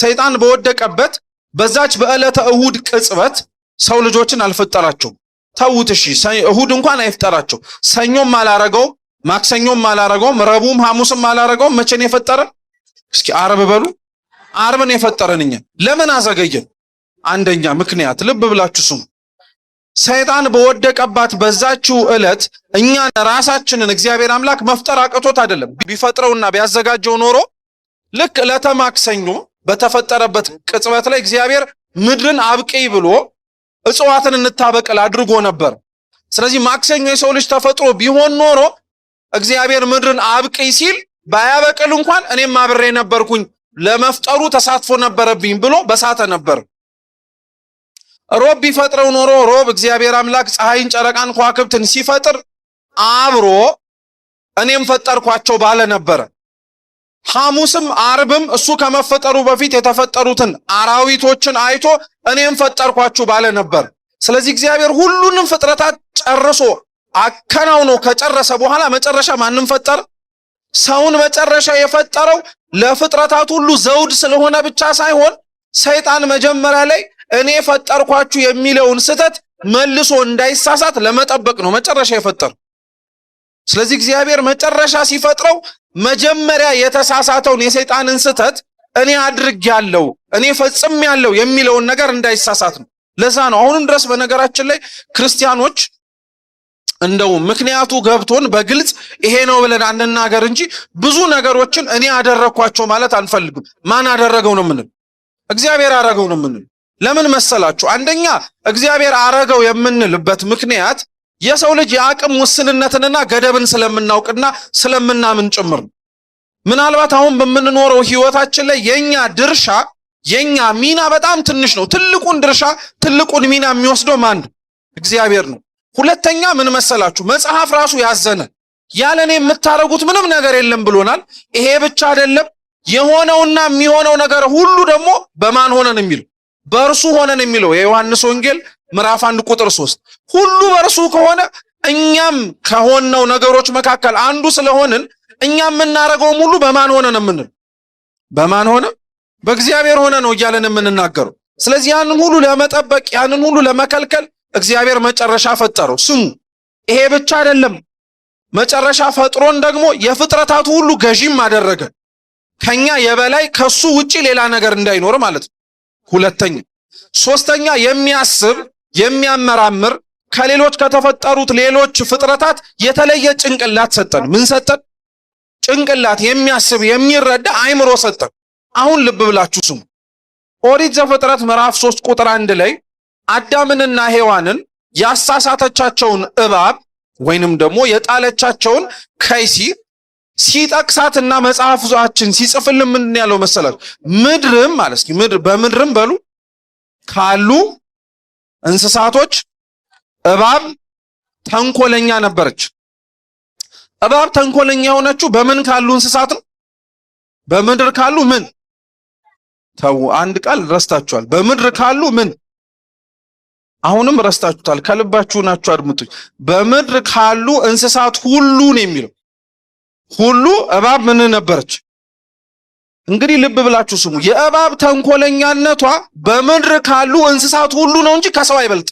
A: ሰይጣን በወደቀበት በዛች በዕለተ እሁድ ቅጽበት ሰው ልጆችን አልፈጠራቸውም። ተውት እሺ፣ እሁድ እንኳን አይፈጠራቸው። ሰኞም አላረገው፣ ማክሰኞም አላረገው፣ ረቡዕም ሐሙስም አላረገው። መቼ ነው የፈጠረን? እስኪ ዓርብ በሉ። ዓርብን የፈጠረን እኛ ለምን አዘገየን? አንደኛ ምክንያት ልብ ብላችሁ ስሙ። ሰይጣን በወደቀባት በዛችው ዕለት እኛን ራሳችንን እግዚአብሔር አምላክ መፍጠር አቅቶት አይደለም። ቢፈጥረውና ቢያዘጋጀው ኖሮ ልክ ዕለተ ማክሰኞ በተፈጠረበት ቅጽበት ላይ እግዚአብሔር ምድርን አብቅይ ብሎ እጽዋትን እንታበቅል አድርጎ ነበር። ስለዚህ ማክሰኞ የሰው ልጅ ተፈጥሮ ቢሆን ኖሮ እግዚአብሔር ምድርን አብቅይ ሲል ባያበቅል እንኳን እኔም አብሬ ነበርኩኝ ለመፍጠሩ ተሳትፎ ነበረብኝ ብሎ በሳተ ነበር። ሮብ ቢፈጥረው ኖሮ ሮብ እግዚአብሔር አምላክ ፀሐይን፣ ጨረቃን፣ ከዋክብትን ሲፈጥር አብሮ እኔም ፈጠርኳቸው ባለ ነበር። ሐሙስም ዓርብም እሱ ከመፈጠሩ በፊት የተፈጠሩትን አራዊቶችን አይቶ እኔም ፈጠርኳችሁ ባለ ነበር። ስለዚህ እግዚአብሔር ሁሉንም ፍጥረታት ጨርሶ አከናውኖ ከጨረሰ በኋላ መጨረሻ ማንም ፈጠረ? ሰውን መጨረሻ የፈጠረው ለፍጥረታት ሁሉ ዘውድ ስለሆነ ብቻ ሳይሆን ሰይጣን መጀመሪያ ላይ እኔ ፈጠርኳችሁ የሚለውን ስህተት መልሶ እንዳይሳሳት ለመጠበቅ ነው መጨረሻ የፈጠረው። ስለዚህ እግዚአብሔር መጨረሻ ሲፈጥረው መጀመሪያ የተሳሳተውን የሰይጣንን ስህተት እኔ አድርጌያለሁ፣ እኔ ፈጽሜያለሁ የሚለውን ነገር እንዳይሳሳት ነው። ለዛ ነው አሁንም ድረስ በነገራችን ላይ ክርስቲያኖች እንደው ምክንያቱ ገብቶን በግልጽ ይሄ ነው ብለን አንናገር እንጂ ብዙ ነገሮችን እኔ አደረኳቸው ማለት አንፈልግም። ማን አደረገው ነው የምንል? እግዚአብሔር አረገው ነው የምንል። ለምን መሰላችሁ? አንደኛ እግዚአብሔር አረገው የምንልበት ምክንያት የሰው ልጅ የአቅም ውስንነትንና ገደብን ስለምናውቅና ስለምናምን ጭምር ነው። ምናልባት አሁን በምንኖረው ህይወታችን ላይ የኛ ሚና በጣም ትንሽ ነው። ትልቁን ሚና የሚወስደው ማን ነው? እግዚአብሔር ነው። ሁለተኛ ምን መሰላችሁ? መጽሐፍ ራሱ ያዘነ ያለኔ የምታረጉት ምንም ነገር የለም ብሎናል። ይሄ ብቻ አይደለም፣ የሆነውና የሚሆነው ነገር ሁሉ ደግሞ በማን ሆነን የሚለው በእርሱ ሆነን የሚለው የዮሐንስ ወንጌል ምዕራፍ 1 ቁጥር 3 ሁሉ በእርሱ ከሆነ እኛም ከሆነው ነገሮች መካከል አንዱ ስለሆንን እኛም የምናረገውም ሁሉ በማን ሆነን የምንል በማን ሆነ? በእግዚአብሔር ሆነ ነው እያለን የምንናገረው። ስለዚህ ያንን ሁሉ ለመጠበቅ ያንን ሁሉ ለመከልከል እግዚአብሔር መጨረሻ ፈጠረው። ስሙ፣ ይሄ ብቻ አይደለም፣ መጨረሻ ፈጥሮን ደግሞ የፍጥረታቱ ሁሉ ገዢም አደረገ። ከኛ የበላይ ከሱ ውጪ ሌላ ነገር እንዳይኖር ማለት ነው። ሁለተኛ ሶስተኛ የሚያስብ የሚያመራምር ከሌሎች ከተፈጠሩት ሌሎች ፍጥረታት የተለየ ጭንቅላት ሰጠን። ምን ሰጠን? ጭንቅላት፣ የሚያስብ የሚረዳ አይምሮ ሰጠን። አሁን ልብ ብላችሁ ስሙ። ኦሪት ዘፍጥረት ምዕራፍ 3 ቁጥር 1 ላይ አዳምንና ሔዋንን ያሳሳተቻቸውን እባብ ወይንም ደግሞ የጣለቻቸውን ከይሲ ሲጠቅሳትና መጽሐፋችን ሲጽፍልን ምን ያለው መሰላችሁ? ምድርም ማለት እስኪ በምድርም በሉ ካሉ እንስሳቶች እባብ ተንኮለኛ ነበረች። እባብ ተንኮለኛ የሆነችው በምን ካሉ እንስሳት ነው? በምድር ካሉ ምን ተው፣ አንድ ቃል ረስታችኋል። በምድር ካሉ ምን አሁንም ረስታችሁታል። ከልባችሁ ናችሁ አድምጡኝ። በምድር ካሉ እንስሳት ሁሉ ነው የሚለው። ሁሉ እባብ ምን ነበረች? እንግዲህ ልብ ብላችሁ ስሙ። የእባብ ተንኮለኛነቷ በምድር ካሉ እንስሳት ሁሉ ነው እንጂ ከሰው አይበልጥ።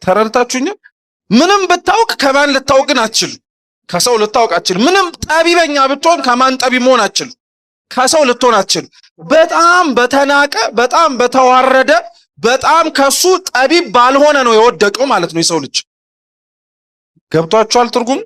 A: ተረድታችሁኛል? ምንም ብታውቅ ከማን ልታውቅ ግን አትችልም። ከሰው ልታውቅ አትችልም። ምንም ጠቢበኛ ብትሆን ከማን ጠቢብ መሆን አትችልም። ከሰው ልትሆን አትችልም። በጣም በተናቀ፣ በጣም በተዋረደ፣ በጣም ከሱ ጠቢብ ባልሆነ ነው የወደቀው ማለት ነው የሰው ልጅ። ገብቷችኋል ትርጉም?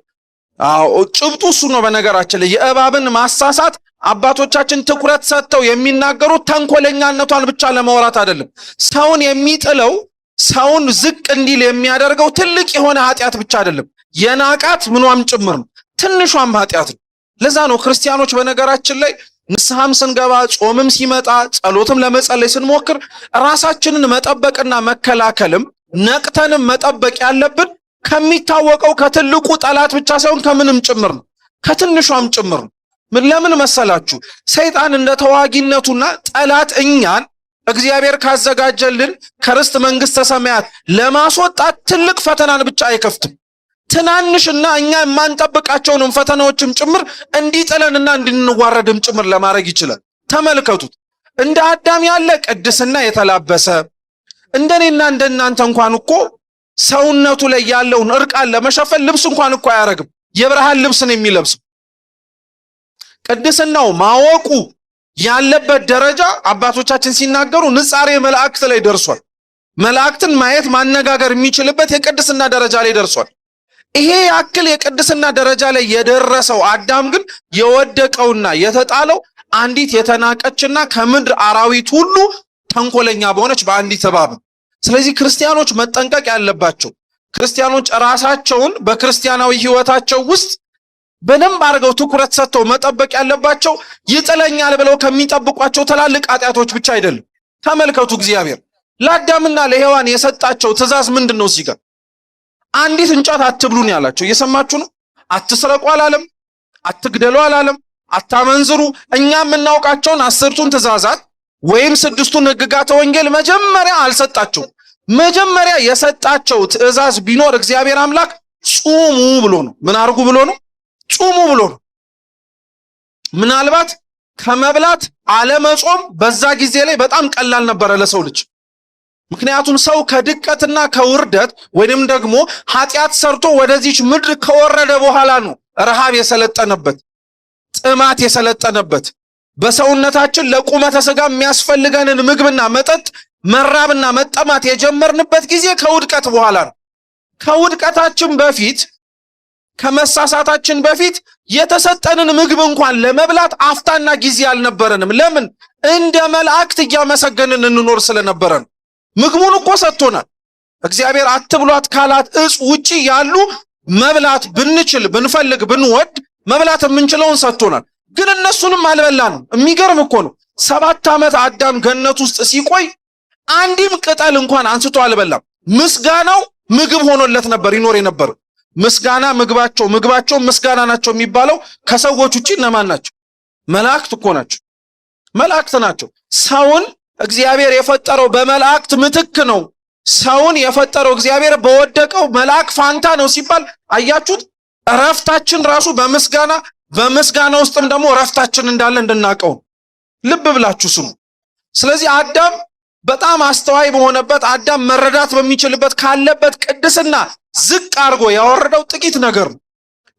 A: አዎ ጭብጡ እሱ ነው። በነገራችን ላይ የእባብን ማሳሳት አባቶቻችን ትኩረት ሰጥተው የሚናገሩት ተንኮለኛነቷን ብቻ ለማውራት አይደለም። ሰውን የሚጥለው ሰውን ዝቅ እንዲል የሚያደርገው ትልቅ የሆነ ኃጢአት ብቻ አይደለም፣ የናቃት ምኗም ጭምር ነው፣ ትንሿም ኃጢአት ነው። ለዛ ነው ክርስቲያኖች በነገራችን ላይ ንስሐም ስንገባ ጾምም ሲመጣ ጸሎትም ለመጸለይ ስንሞክር ራሳችንን መጠበቅና መከላከልም ነቅተንም መጠበቅ ያለብን ከሚታወቀው ከትልቁ ጠላት ብቻ ሳይሆን ከምንም ጭምር ነው፣ ከትንሿም ጭምር ነው። ለምን መሰላችሁ? ሰይጣን እንደ ተዋጊነቱና ጠላት እኛን እግዚአብሔር ካዘጋጀልን ከርስት መንግስተ ሰማያት ለማስወጣት ትልቅ ፈተናን ብቻ አይከፍትም። ትናንሽና እኛ የማንጠብቃቸውንም ፈተናዎችም ጭምር እንዲጥለንና እንድንዋረድም ጭምር ለማድረግ ይችላል። ተመልከቱት። እንደ አዳም ያለ ቅድስና የተላበሰ እንደኔና እንደናንተ እንኳን እኮ ሰውነቱ ላይ ያለውን እርቃን ለመሸፈን ልብስ እንኳን እኮ አያረግም። የብርሃን ልብስን የሚለብሰው ቅድስናው ማወቁ ያለበት ደረጃ አባቶቻችን ሲናገሩ ንጻሬ መላእክት ላይ ደርሷል። መላእክትን ማየት ማነጋገር የሚችልበት የቅድስና ደረጃ ላይ ደርሷል። ይሄ ያክል የቅድስና ደረጃ ላይ የደረሰው አዳም ግን የወደቀውና የተጣለው አንዲት የተናቀችና ከምድር አራዊት ሁሉ ተንኮለኛ በሆነች በአንዲት እባብ። ስለዚህ ክርስቲያኖች መጠንቀቅ ያለባቸው፣ ክርስቲያኖች ራሳቸውን በክርስቲያናዊ ሕይወታቸው ውስጥ በደንብ አድርገው ትኩረት ሰጥተው መጠበቅ ያለባቸው ይጥለኛል ብለው ከሚጠብቋቸው ትላልቅ ኃጢአቶች ብቻ አይደለም። ተመልከቱ፣ እግዚአብሔር ለአዳምና ለሔዋን የሰጣቸው ትእዛዝ ምንድን ነው? እዚህ ጋር አንዲት እንጨት አትብሉን ያላቸው እየሰማችሁ ነው። አትስረቁ አላለም፣ አትግደሉ አላለም፣ አታመንዝሩ። እኛ የምናውቃቸውን 10ቱን ትእዛዛት ወይም 6ቱን ሕግጋተ ወንጌል መጀመሪያ አልሰጣቸውም። መጀመሪያ የሰጣቸው ትእዛዝ ቢኖር እግዚአብሔር አምላክ ጹሙ ብሎ ነው። ምን አርጉ ብሎ ነው? ጹሙ ብሎ ነው። ምናልባት ከመብላት አለመጾም በዛ ጊዜ ላይ በጣም ቀላል ነበረ ለሰው ልጅ። ምክንያቱም ሰው ከድቀትና ከውርደት ወይንም ደግሞ ኃጢአት ሰርቶ ወደዚች ምድር ከወረደ በኋላ ነው ረሃብ የሰለጠነበት፣ ጥማት የሰለጠነበት። በሰውነታችን ለቁመተ ሥጋ የሚያስፈልገንን ምግብና መጠጥ መራብና መጠማት የጀመርንበት ጊዜ ከውድቀት በኋላ ነው። ከውድቀታችን በፊት ከመሳሳታችን በፊት የተሰጠንን ምግብ እንኳን ለመብላት አፍታና ጊዜ አልነበረንም። ለምን? እንደ መላእክት እያመሰገንን እንኖር ስለነበረ ነው። ምግቡን እኮ ሰጥቶናል። እግዚአብሔር አትብሏት ካላት እጽ ውጪ ያሉ መብላት ብንችል ብንፈልግ ብንወድ መብላት የምንችለውን ሰጥቶናል። ግን እነሱንም አልበላንም። የሚገርም እኮ ነው። 7 ዓመት አዳም ገነት ውስጥ ሲቆይ አንድም ቅጠል እንኳን አንስቶ አልበላም። ምስጋናው ምግብ ሆኖለት ነበር ይኖር የነበር። ምስጋና ምግባቸው ምስጋና ናቸው የሚባለው ከሰዎች ውጪ እነማን ናቸው? መላእክት እኮ ናቸው። መላእክት ናቸው። ሰውን እግዚአብሔር የፈጠረው በመላእክት ምትክ ነው። ሰውን የፈጠረው እግዚአብሔር በወደቀው መልአክ ፋንታ ነው ሲባል አያችሁት? እረፍታችን ራሱ በምስጋና ውስጥም ደግሞ እረፍታችን እንዳለ እንድናቀው ልብ ብላችሁ ስሙ። ስለዚህ አዳም በጣም አስተዋይ በሆነበት አዳም መረዳት በሚችልበት ካለበት ቅድስና ዝቅ አድርጎ ያወረደው ጥቂት ነገር ነው።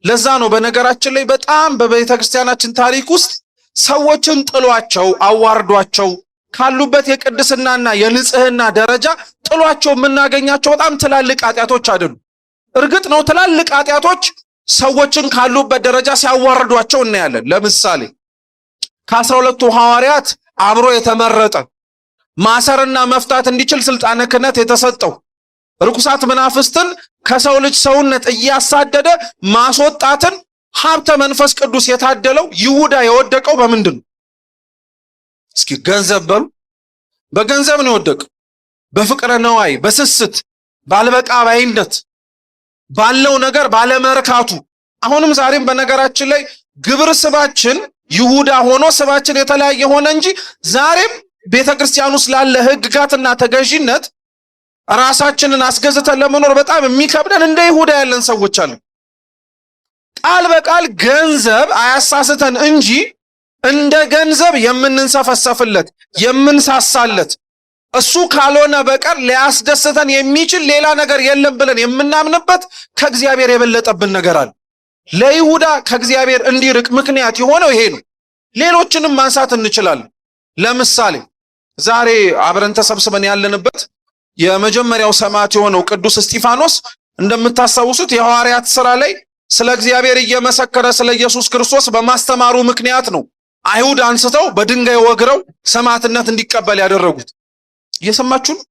A: ለዛ ነው በነገራችን ላይ በጣም በቤተ ክርስቲያናችን ታሪክ ውስጥ ሰዎችን ጥሏቸው አዋርዷቸው ካሉበት የቅድስናና የንጽህና ደረጃ ጥሏቸው የምናገኛቸው በጣም ትላልቅ ኃጢአቶች አይደሉም። እርግጥ ነው ትላልቅ ኃጢአቶች ሰዎችን ካሉበት ደረጃ ሲያዋርዷቸው እናያለን። ለምሳሌ ከ12ቱ ሐዋርያት አብሮ የተመረጠ ማሰርና መፍታት እንዲችል ስልጣነ ክህነት የተሰጠው ርኩሳት መናፍስትን ከሰው ልጅ ሰውነት እያሳደደ ማስወጣትን ሀብተ መንፈስ ቅዱስ የታደለው ይሁዳ የወደቀው በምንድን ነው? እስኪ ገንዘብ በሉ። በገንዘብ ነው የወደቀው። በፍቅረ ነዋይ፣ በስስት፣ ባልበቃ ባይነት፣ ባለው ነገር ባለመርካቱ። አሁንም ዛሬም በነገራችን ላይ ግብር ስባችን ይሁዳ ሆኖ ስባችን የተለያየ ሆነ እንጂ ዛሬም ቤተክርስቲያን ውስጥ ላለ ህግጋትና ተገዢነት ራሳችንን አስገዝተን ለመኖር በጣም የሚከብደን እንደ ይሁዳ ያለን ሰዎች አሉ። ቃል በቃል ገንዘብ አያሳስተን እንጂ እንደ ገንዘብ የምንንሰፈሰፍለት የምንሳሳለት እሱ ካልሆነ በቀር ሊያስደስተን የሚችል ሌላ ነገር የለም ብለን የምናምንበት ከእግዚአብሔር የበለጠብን ነገር አለ። ለይሁዳ ከእግዚአብሔር እንዲርቅ ምክንያት የሆነው ይሄ ነው። ሌሎችንም ማንሳት እንችላለን። ለምሳሌ ዛሬ አብረን ተሰብስበን ያለንበት የመጀመሪያው ሰማዕት የሆነው ቅዱስ እስጢፋኖስ እንደምታስታውሱት የሐዋርያት ሥራ ላይ ስለ እግዚአብሔር እየመሰከረ ስለ ኢየሱስ ክርስቶስ በማስተማሩ ምክንያት ነው አይሁድ አንስተው በድንጋይ ወግረው ሰማዕትነት እንዲቀበል ያደረጉት። እየሰማችሁ ነው?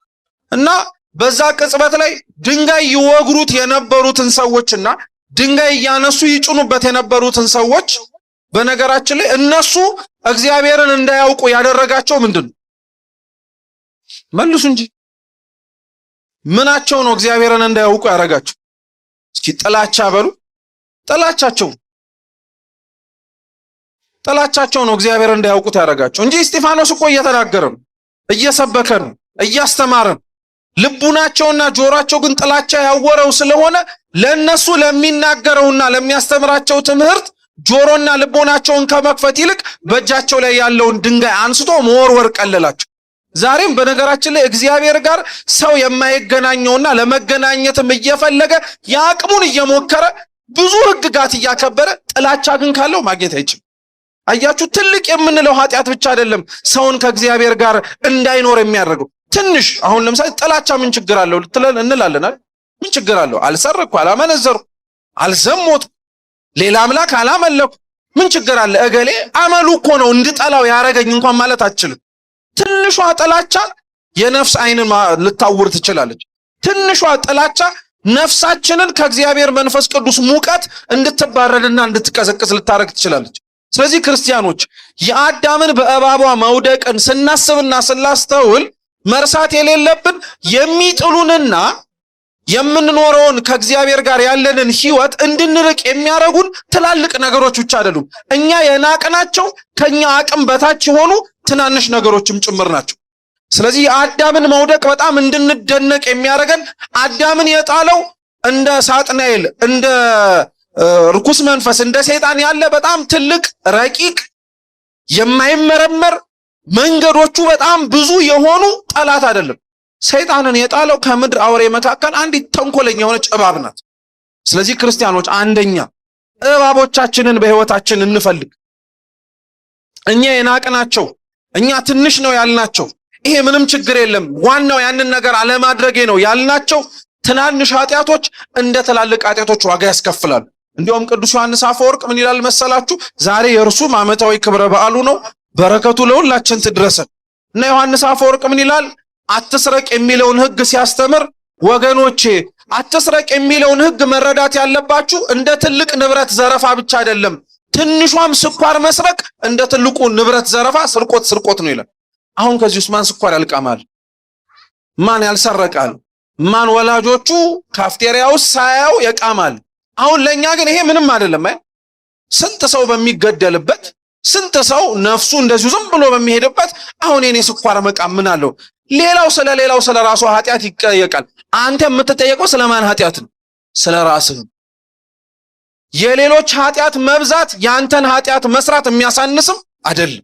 A: እና በዛ ቅጽበት ላይ ድንጋይ ይወግሩት የነበሩትን ሰዎችና ድንጋይ እያነሱ ይጭኑበት የነበሩትን ሰዎች በነገራችን ላይ እነሱ እግዚአብሔርን እንዳያውቁ ያደረጋቸው ምንድነው? መልሱ እንጂ ምናቸው ነው እግዚአብሔርን እንዳያውቁ ያደረጋቸው? እስኪ ጥላቻ በሉ። ጥላቻቸው ነው እግዚአብሔርን እንዳያውቁት ያደረጋቸው እንጂ እስጢፋኖስ እኮ እየተናገረ ነው፣ እየሰበከ ነው፣ እያስተማረ ነው። ልቡናቸውና ጆሮአቸው ግን ጥላቻ ያወረው ስለሆነ ለነሱ ለሚናገረውና ለሚያስተምራቸው ትምህርት ጆሮና ልቦናቸውን ከመክፈት ይልቅ በእጃቸው ላይ ያለውን ድንጋይ አንስቶ መወርወር ቀለላቸው። ዛሬም በነገራችን ላይ እግዚአብሔር ጋር ሰው የማይገናኘውና ለመገናኘትም እየፈለገ ያቅሙን እየሞከረ ብዙ ህግጋት እያከበረ ጥላቻ ግን ካለው ማግኘት አይችልም። አያችሁ፣ ትልቅ የምንለው ኃጢአት ብቻ አይደለም ሰውን ከእግዚአብሔር ጋር እንዳይኖር የሚያደርገው። ትንሽ አሁን ለምሳሌ ጥላቻ ምን ችግር አለው እንላለን አይደል? ምን ችግር አለው? አልሰረኩ፣ አላመነዘሩ፣ አልዘሞቱ፣ ሌላ አምላክ አላመለኩ፣ ምን ችግር አለ? እገሌ አመሉ እኮ ነው እንድጠላው ያረገኝ እንኳን ማለት አትችልም። ትንሿ ጥላቻ የነፍስ አይንን ልታውር ትችላለች። ትንሿ ጥላቻ ነፍሳችንን ከእግዚአብሔር መንፈስ ቅዱስ ሙቀት እንድትባረድና እንድትቀዘቅዝ ልታረግ ትችላለች። ስለዚህ ክርስቲያኖች የአዳምን በእባቧ መውደቅን ስናስብና ስናስተውል መርሳት የሌለብን የሚጥሉንና የምንኖረውን ከእግዚአብሔር ጋር ያለንን ህይወት እንድንርቅ የሚያረጉን ትላልቅ ነገሮች ብቻ አይደሉም። እኛ የናቅናቸው ከኛ አቅም በታች የሆኑ ትናንሽ ነገሮችም ጭምር ናቸው። ስለዚህ የአዳምን መውደቅ በጣም እንድንደነቅ የሚያረገን አዳምን የጣለው እንደ ሳጥናኤል እንደ ርኩስ መንፈስ እንደ ሰይጣን ያለ በጣም ትልቅ ረቂቅ የማይመረመር መንገዶቹ በጣም ብዙ የሆኑ ጠላት አይደለም። ሰይጣንን የጣለው ከምድር አውሬ መካከል አንዲት ተንኮለኛ የሆነች እባብ ናት። ስለዚህ ክርስቲያኖች አንደኛ እባቦቻችንን በህይወታችን እንፈልግ። እኛ የናቅናቸው እኛ ትንሽ ነው ያልናቸው ይሄ ምንም ችግር የለም ዋናው ያንን ነገር አለማድረጌ ነው ያልናቸው ትናንሽ ኃጢያቶች እንደ ትላልቅ ኃጢያቶች ዋጋ ያስከፍላሉ። እንዲሁም ቅዱስ ዮሐንስ አፈወርቅ ምን ይላል መሰላችሁ? ዛሬ የእርሱ ዓመታዊ ክብረ በዓሉ ነው፣ በረከቱ ለሁላችን ትድረሰን እና ዮሐንስ አፈወርቅ ምን ይላል? አትስረቅ የሚለውን ህግ ሲያስተምር ወገኖቼ አትስረቅ የሚለውን ህግ መረዳት ያለባችሁ እንደ ትልቅ ንብረት ዘረፋ ብቻ አይደለም። ትንሿም ስኳር መስረቅ እንደ ትልቁ ንብረት ዘረፋ ስርቆት ነው ይላል። አሁን ከዚህ ውስጥ ማን ስኳር ያልቃማል? ማን ያልሰረቃል? ማን ወላጆቹ ካፍቴሪያ ውስጥ ሳያው ያቃማል? አሁን ለኛ ግን ይሄ ምንም አይደለም። ስንት ሰው በሚገደልበት ስንት ሰው ነፍሱ እንደዚሁ ዝም ብሎ በሚሄድበት አሁን የኔ ስኳር መቃም ምን አለው? ሌላው ስለ ራሱ ኃጢያት ይጠየቃል። አንተ የምትጠየቀው ስለማን ኃጢያት ነው? ስለ ራስህ። የሌሎች ኃጢያት መብዛት ያንተን ኃጢያት መስራት የሚያሳንስም አይደለም።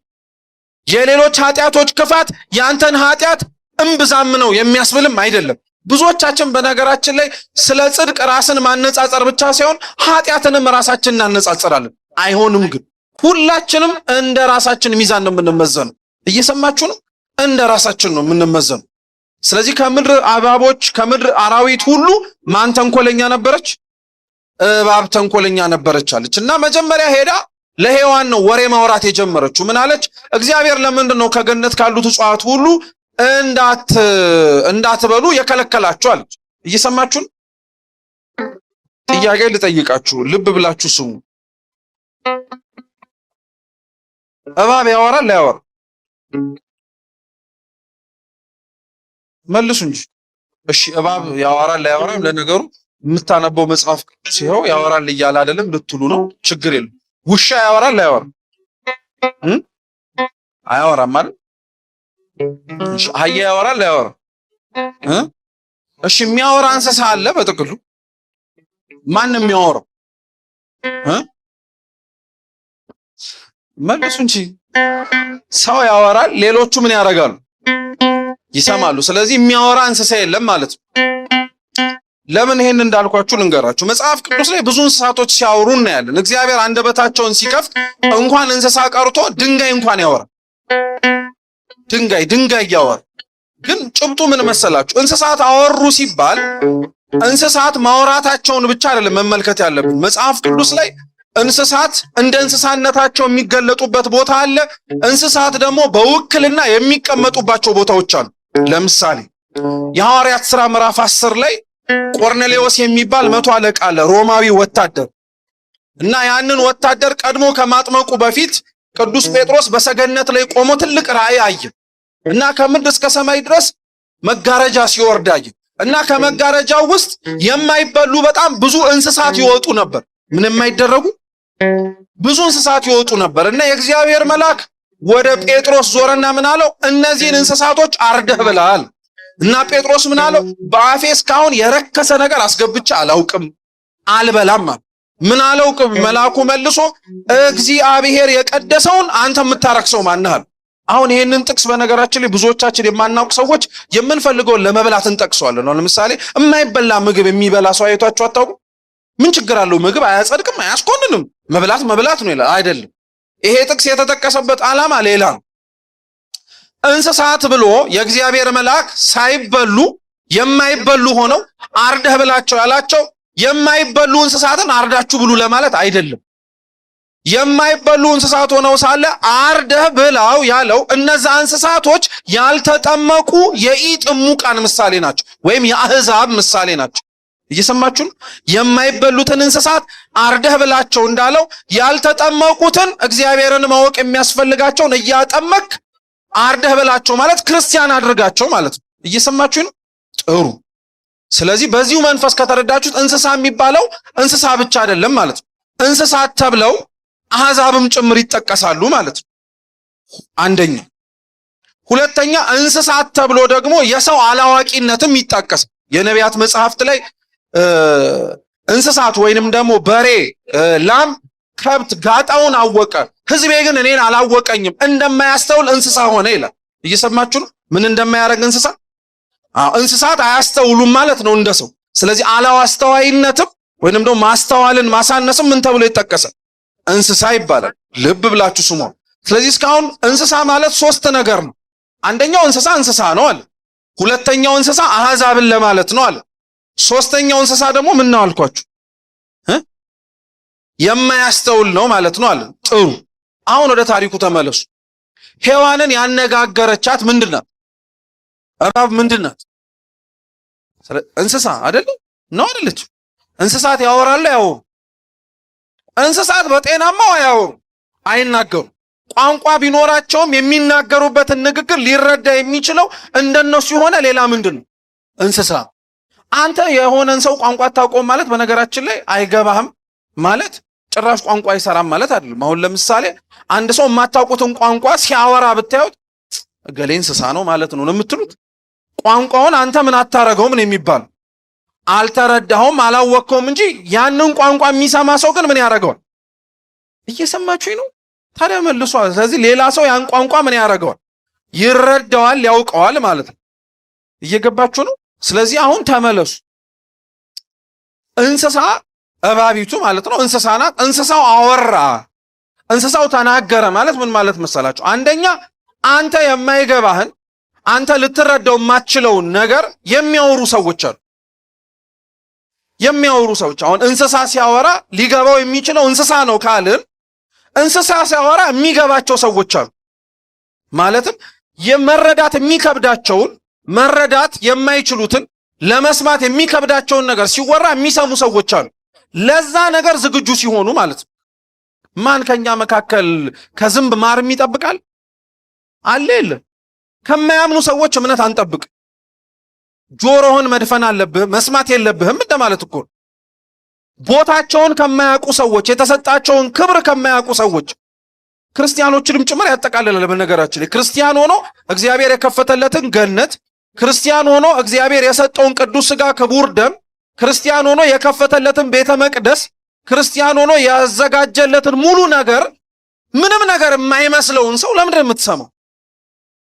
A: የሌሎች ኃጢያቶች ክፋት ያንተን ኃጢያት እምብዛም ነው የሚያስብልም አይደለም። ብዙዎቻችን በነገራችን ላይ ስለ ጽድቅ ራስን ማነጻጸር ብቻ ሳይሆን ኃጢያትንም ራሳችንን እናነጻጽራለን። አይሆንም። ግን ሁላችንም እንደ ራሳችን ሚዛን ነው የምንመዘነው። እየሰማችሁ ነው? እንደ ራሳችን ነው የምንመዘነው። ስለዚህ ከምድር እባቦች ከምድር አራዊት ሁሉ ማን ተንኮለኛ ነበረች? እባብ ተንኮለኛ ነበረች አለች እና መጀመሪያ ሄዳ ለሔዋን ነው ወሬ ማውራት የጀመረችው። ምን አለች? እግዚአብሔር ለምንድን ነው ከገነት ካሉት እጽዋት ሁሉ እንዳትበሉ የከለከላችሁ አለች። እየሰማችሁ ነው? ጥያቄ ልጠይቃችሁ፣ ልብ ብላችሁ ስሙ። እባብ ያወራል አያወራም? መልሱ እንጂ። እሺ እባብ ያወራል አያወራም? ለነገሩ የምታነበው መጽሐፍ ቅዱስ ይኸው ያወራል እያለ አይደለም ልትሉ ነው። ችግር የለም። ውሻ ያወራል አያወራም? አያወራም አይደል? እሺ አህያ ያወራል አያወራም? እሺ የሚያወራ እንስሳ አለ በጥቅሉ? ማን የሚያወራው? መልሱ እንጂ። ሰው ያወራል፣ ሌሎቹ ምን ያደርጋሉ? ይሰማሉ። ስለዚህ የሚያወራ እንስሳ የለም ማለት ነው። ለምን ይሄን እንዳልኳችሁ ልንገራችሁ። መጽሐፍ ቅዱስ ላይ ብዙ እንስሳቶች ሲያወሩ እናያለን። እግዚአብሔር አንደበታቸውን ሲከፍት እንኳን እንስሳ ቀርቶ ድንጋይ እንኳን ያወራል። ድንጋይ ያወራል። ግን ጭብጡ ምን መሰላችሁ? እንስሳት አወሩ ሲባል እንስሳት ማውራታቸውን ብቻ አይደለም መመልከት ያለብን። መጽሐፍ ቅዱስ ላይ እንስሳት እንደ እንስሳነታቸው የሚገለጡበት ቦታ አለ። እንስሳት ደግሞ በውክልና የሚቀመጡባቸው ቦታዎች አሉ። ለምሳሌ የሐዋርያት ሥራ ምዕራፍ 10 ላይ ቆርኔሌዎስ የሚባል 100 አለቃ አለ፣ ሮማዊ ወታደር እና ያንን ወታደር ቀድሞ ከማጥመቁ በፊት ቅዱስ ጴጥሮስ በሰገነት ላይ ቆሞ ትልቅ ራእይ አየ እና ከምድር እስከ ሰማይ ድረስ መጋረጃ ሲወርድ አየ እና ከመጋረጃው ውስጥ የማይበሉ በጣም ብዙ እንስሳት ይወጡ ነበር። ምን የማይደረጉ ብዙ እንስሳት ይወጡ ነበር እና የእግዚአብሔር መልአክ ወደ ጴጥሮስ ዞረና ምን አለው? እነዚህን እንስሳቶች አርደህ ብላል። እና ጴጥሮስ ምን አለው? በአፌ እስካሁን የረከሰ ነገር አስገብቼ አላውቅም፣ አልበላም አለ። ምን አለው መልአኩ መልሶ? እግዚአብሔር የቀደሰውን አንተ የምታረክሰው ማነህ አለ። አሁን ይሄንን ጥቅስ በነገራችን ላይ ብዙዎቻችን የማናውቅ ሰዎች የምንፈልገውን ለመብላት እንጠቅሰዋለን ነው። ለምሳሌ የማይበላ ምግብ የሚበላ ሰው አይቷችሁ አታውቁ? ምን ችግር አለው? ምግብ አያጸድቅም፣ አያስኮንንም፣ መብላት ነው ይላል። አይደለም። ይሄ ጥቅስ የተጠቀሰበት ዓላማ ሌላ ነው። እንስሳት ብሎ የእግዚአብሔር መልአክ ሳይበሉ የማይበሉ ሆነው አርደህ ብላቸው ያላቸው የማይበሉ እንስሳትን አርዳችሁ ብሉ ለማለት አይደለም። የማይበሉ እንስሳት ሆነው ሳለ አርደህ ብላው ያለው እነዛ እንስሳቶች ያልተጠመቁ የኢጥሙቃን ምሳሌ ናቸው፣ ወይም የአህዛብ ምሳሌ ናቸው። እየሰማችሁ ነው? የማይበሉትን እንስሳት አርደህ ብላቸው እንዳለው ያልተጠመቁትን እግዚአብሔርን ማወቅ የሚያስፈልጋቸውን እያጠመቅ አርደህ ብላቸው ማለት ክርስቲያን አድርጋቸው ማለት ነው። እየሰማችሁ ነው? ጥሩ። ስለዚህ በዚሁ መንፈስ ከተረዳችሁት እንስሳ የሚባለው እንስሳ ብቻ አይደለም ማለት ነው። እንስሳት ተብለው አህዛብም ጭምር ይጠቀሳሉ ማለት ነው። አንደኛ። ሁለተኛ እንስሳት ተብሎ ደግሞ የሰው አላዋቂነትም ይጠቀሳል። የነቢያት መጽሐፍት ላይ እንስሳት ወይንም ደግሞ በሬ፣ ላም፣ ከብት ጋጣውን አወቀ፣ ሕዝቤ ግን እኔን አላወቀኝም፣ እንደማያስተውል እንስሳ ሆነ ይላል። እየሰማችሁ ነው? ምን እንደማያደርግ እንስሳ? እንስሳት አያስተውሉም ማለት ነው እንደ ሰው። ስለዚህ አላዋስተዋይነትም ወይንም ደግሞ ማስተዋልን ማሳነስም ምን ተብሎ ይጠቀሳል? እንስሳ ይባላል። ልብ ብላችሁ ስሙ። ስለዚህ እስካሁን እንስሳ ማለት 3 ነገር ነው። አንደኛው እንስሳ ነው አለ። ሁለተኛው እንስሳ አህዛብን ለማለት ነው አለ። ሶስተኛው እንስሳ ደግሞ ምን ነው አልኳችሁ? የማያስተውል ነው ማለት ነው አለ። ጥሩ። አሁን ወደ ታሪኩ ተመለሱ። ሔዋንን ያነጋገረቻት ምንድናት? እባብ ምንድናት? እንስሳ አይደል ነው? አይደለች? እንስሳት ያወራሉ ያወሩ? እንስሳት በጤናማው አያወሩ፣ አይናገሩ። ቋንቋ ቢኖራቸውም የሚናገሩበትን ንግግር ሊረዳ የሚችለው እንደነሱ የሆነ ሌላ ምንድን ነው? እንስሳ። አንተ የሆነን ሰው ቋንቋ አታውቀውም ማለት በነገራችን ላይ አይገባህም ማለት ጭራሽ ቋንቋ አይሰራም ማለት አይደለም። አሁን ለምሳሌ አንድ ሰው የማታውቁትን ቋንቋ ሲያወራ ብታዩት እገሌ እንስሳ ነው ማለት ነው የምትሉት። ቋንቋውን አንተ ምን አታረገውም ነው የሚባል። አልተረዳኸውም አላወቅከውም እንጂ ያንን ቋንቋ የሚሰማ ሰው ግን ምን ያደርገዋል? እየሰማችሁኝ ነው? ታዲያ መልሷል። ስለዚህ ሌላ ሰው ያን ቋንቋ ምን ያደርገዋል? ይረዳዋል፣ ያውቀዋል ማለት ነው። እየገባችሁ ነው? ስለዚህ አሁን ተመለሱ። እንስሳ እባቢቱ ማለት ነው እንስሳ ናት። እንስሳው አወራ፣ እንስሳው ተናገረ ማለት ምን ማለት መሰላችሁ? አንደኛ አንተ የማይገባህን አንተ ልትረዳው የማትችለውን ነገር የሚያወሩ ሰዎች አሉ። የሚያወሩ ሰዎች አሁን እንስሳ ሲያወራ ሊገባው የሚችለው እንስሳ ነው ካልን እንስሳ ሲያወራ የሚገባቸው ሰዎች አሉ። ማለትም የመረዳት የሚከብዳቸውን መረዳት የማይችሉትን ለመስማት የሚከብዳቸውን ነገር ሲወራ የሚሰሙ ሰዎች አሉ። ለዛ ነገር ዝግጁ ሲሆኑ ማለት ነው። ማን ከኛ መካከል ከዝንብ ማርም ይጠብቃል? አለ የለ? ከማያምኑ ሰዎች እምነት አንጠብቅ። ጆሮህን መድፈን አለብህ፣ መስማት የለብህም እንደማለት እኮ። ቦታቸውን ከማያውቁ ሰዎች፣ የተሰጣቸውን ክብር ከማያውቁ ሰዎች ክርስቲያኖችንም ጭምር ያጠቃልላል። በነገራችን ክርስቲያን ሆኖ እግዚአብሔር የከፈተለትን ገነት፣ ክርስቲያን ሆኖ እግዚአብሔር የሰጠውን ቅዱስ ሥጋ ክቡር ደም፣ ክርስቲያን ሆኖ የከፈተለትን ቤተ መቅደስ፣ ክርስቲያን ሆኖ ያዘጋጀለትን ሙሉ ነገር ምንም ነገር የማይመስለውን ሰው ለምንድን የምትሰማው?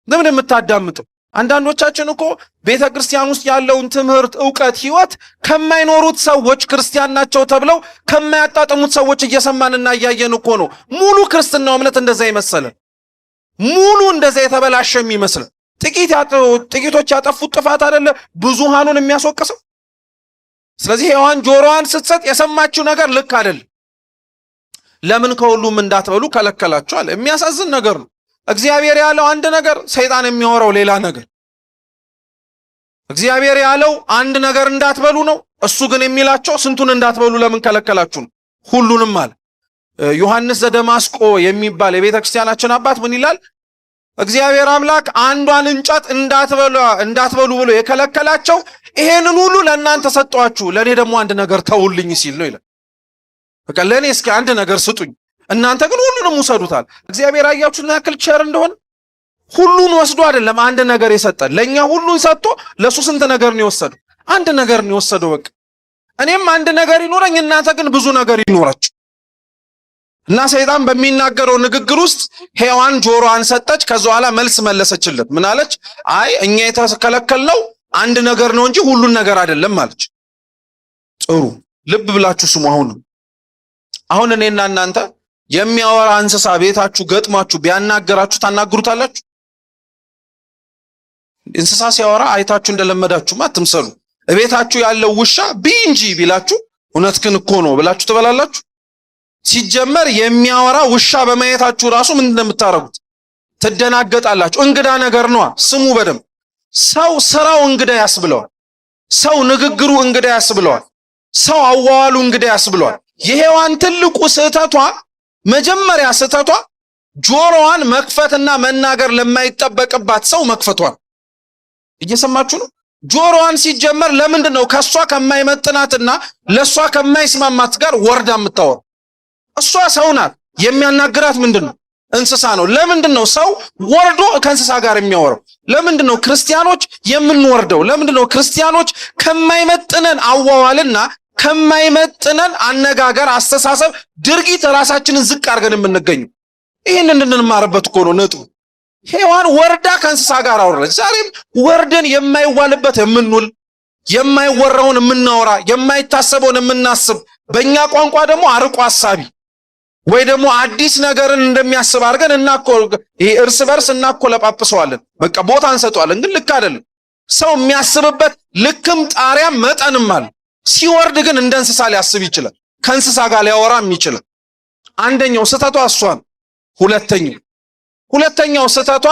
A: ለምን የምታዳምጠው? አንዳንዶቻችን እኮ ቤተ ክርስቲያን ውስጥ ያለውን ትምህርት፣ ዕውቀት፣ ሕይወት ከማይኖሩት ሰዎች ክርስቲያን ናቸው ተብለው ከማያጣጥሙት ሰዎች እየሰማንና እያየን እኮ ነው ሙሉ ክርስትናው እምነት እንደዛ ይመስላል። ሙሉ እንደዛ የተበላሸ የሚመስል ጥቂቶች ያጠፉት ጥፋት አይደለ ብዙሃኑን የሚያስወቅሰው። ስለዚህ ሔዋን ጆሮዋን ስትሰጥ የሰማችው ነገር ልክ አይደለም። ለምን ከሁሉም እንዳትበሉ ከለከላችሁ አለ። የሚያሳዝን ነገር ነው። እግዚአብሔር ያለው አንድ ነገር፣ ሰይጣን የሚያወራው ሌላ ነገር። እግዚአብሔር ያለው አንድ ነገር እንዳትበሉ ነው። እሱ ግን የሚላቸው ስንቱን እንዳትበሉ ለምን ከለከላችሁ ነው? ሁሉንም አለ። ዮሐንስ ዘደማስቆ የሚባል የቤተ ክርስቲያናችን አባት ምን ይላል? እግዚአብሔር አምላክ አንዷን እንጨት እንዳትበሉ ብሎ የከለከላቸው ይሄንን ሁሉ ለእናንተ ሰጧችሁ፣ ለእኔ ደግሞ አንድ ነገር ተውልኝ ሲል ነው ይላል። በቃ ለእኔ እስኪ አንድ ነገር ስጡኝ፣ እናንተ ግን ሁሉንም ውሰዱታል። እግዚአብሔር አያችሁና ያክል ቸር እንደሆነ ሁሉን ወስዶ አይደለም አንድ ነገር የሰጠን። ለኛ ሁሉን ሰጥቶ ለሱ ስንት ነገር ነው የወሰደው? አንድ ነገር ነው የወሰደው። በቃ እኔም አንድ ነገር ይኖረኝ፣ እናንተ ግን ብዙ ነገር ይኖራችሁ። እና ሰይጣን በሚናገረው ንግግር ውስጥ ሔዋን ጆሮዋን ሰጠች። ከዛ በኋላ መልስ መለሰችለት። ምን አለች? አይ እኛ የተከለከልነው አንድ ነገር ነው እንጂ ሁሉን ነገር አይደለም አለች። ጥሩ ልብ ብላችሁ ስሙ። አሁን እኔና እናንተ የሚያወራ እንስሳ ቤታችሁ ገጥማችሁ ቢያናገራችሁ ታናግሩታላችሁ? እንስሳ ሲያወራ አይታችሁ እንደለመዳችሁማ አትምሰሉ። ቤታችሁ ያለው ውሻ ቢንጂ ቢላችሁ እውነት ግን እኮ ነው ብላችሁ ትበላላችሁ? ሲጀመር የሚያወራ ውሻ በማየታችሁ ራሱ ምን እንደምታረጉት ትደናገጣላችሁ። እንግዳ ነገር ነው። ስሙ በደም ሰው ስራው እንግዳ ያስብለዋል። ሰው ንግግሩ እንግዳ ያስብለዋል። ሰው አዋዋሉ እንግዳ ያስብለዋል። የሔዋን ትልቁ ስህተቷ፣ መጀመሪያ ስህተቷ ጆሮዋን መክፈትና መናገር ለማይጠበቅባት ሰው መክፈቷል። እየሰማችሁ ነው? ጆሮዋን ሲጀመር ለምንድን ነው ከሷ ከማይመጥናትና ለሷ ከማይስማማት ጋር ወርዳ የምታወራው? እሷ ሰው ናት። የሚያናግራት ምንድነው? እንስሳ ነው። ለምንድን ነው ሰው ወርዶ ከእንስሳ ጋር የሚያወራው? ለምንድን ነው ክርስቲያኖች የምንወርደው? ለምንድን ነው ክርስቲያኖች ከማይመጥነን አዋዋልና ከማይመጥነን አነጋገር፣ አስተሳሰብ፣ ድርጊት ራሳችንን ዝቅ አድርገን የምንገኘው? ይህን እንድንማርበት እኮ ነው ነጥቡ። ሔዋን ወርዳ ከእንስሳ ጋር አወራች። ዛሬም ወርደን የማይዋልበት የምንውል፣ የማይወራውን የምናወራ፣ የማይታሰበውን የምናስብ፣ በእኛ ቋንቋ ደግሞ አርቆ አሳቢ ወይ ደግሞ አዲስ ነገርን እንደሚያስብ አድርገን እርስ በርስ እናኮለጳጵሰዋለን። በቃ ቦታ እንሰጠዋለን። ግን ልክ አይደለም። ሰው የሚያስብበት ልክም ጣሪያም መጠንም አለ። ሲወርድ ግን እንደ እንስሳ ሊያስብ ይችላል። ከእንስሳ ጋር ሊያወራም ይችላል። አንደኛው ስህተቷ እሷ ነው። ሁለተኛው ስህተቷ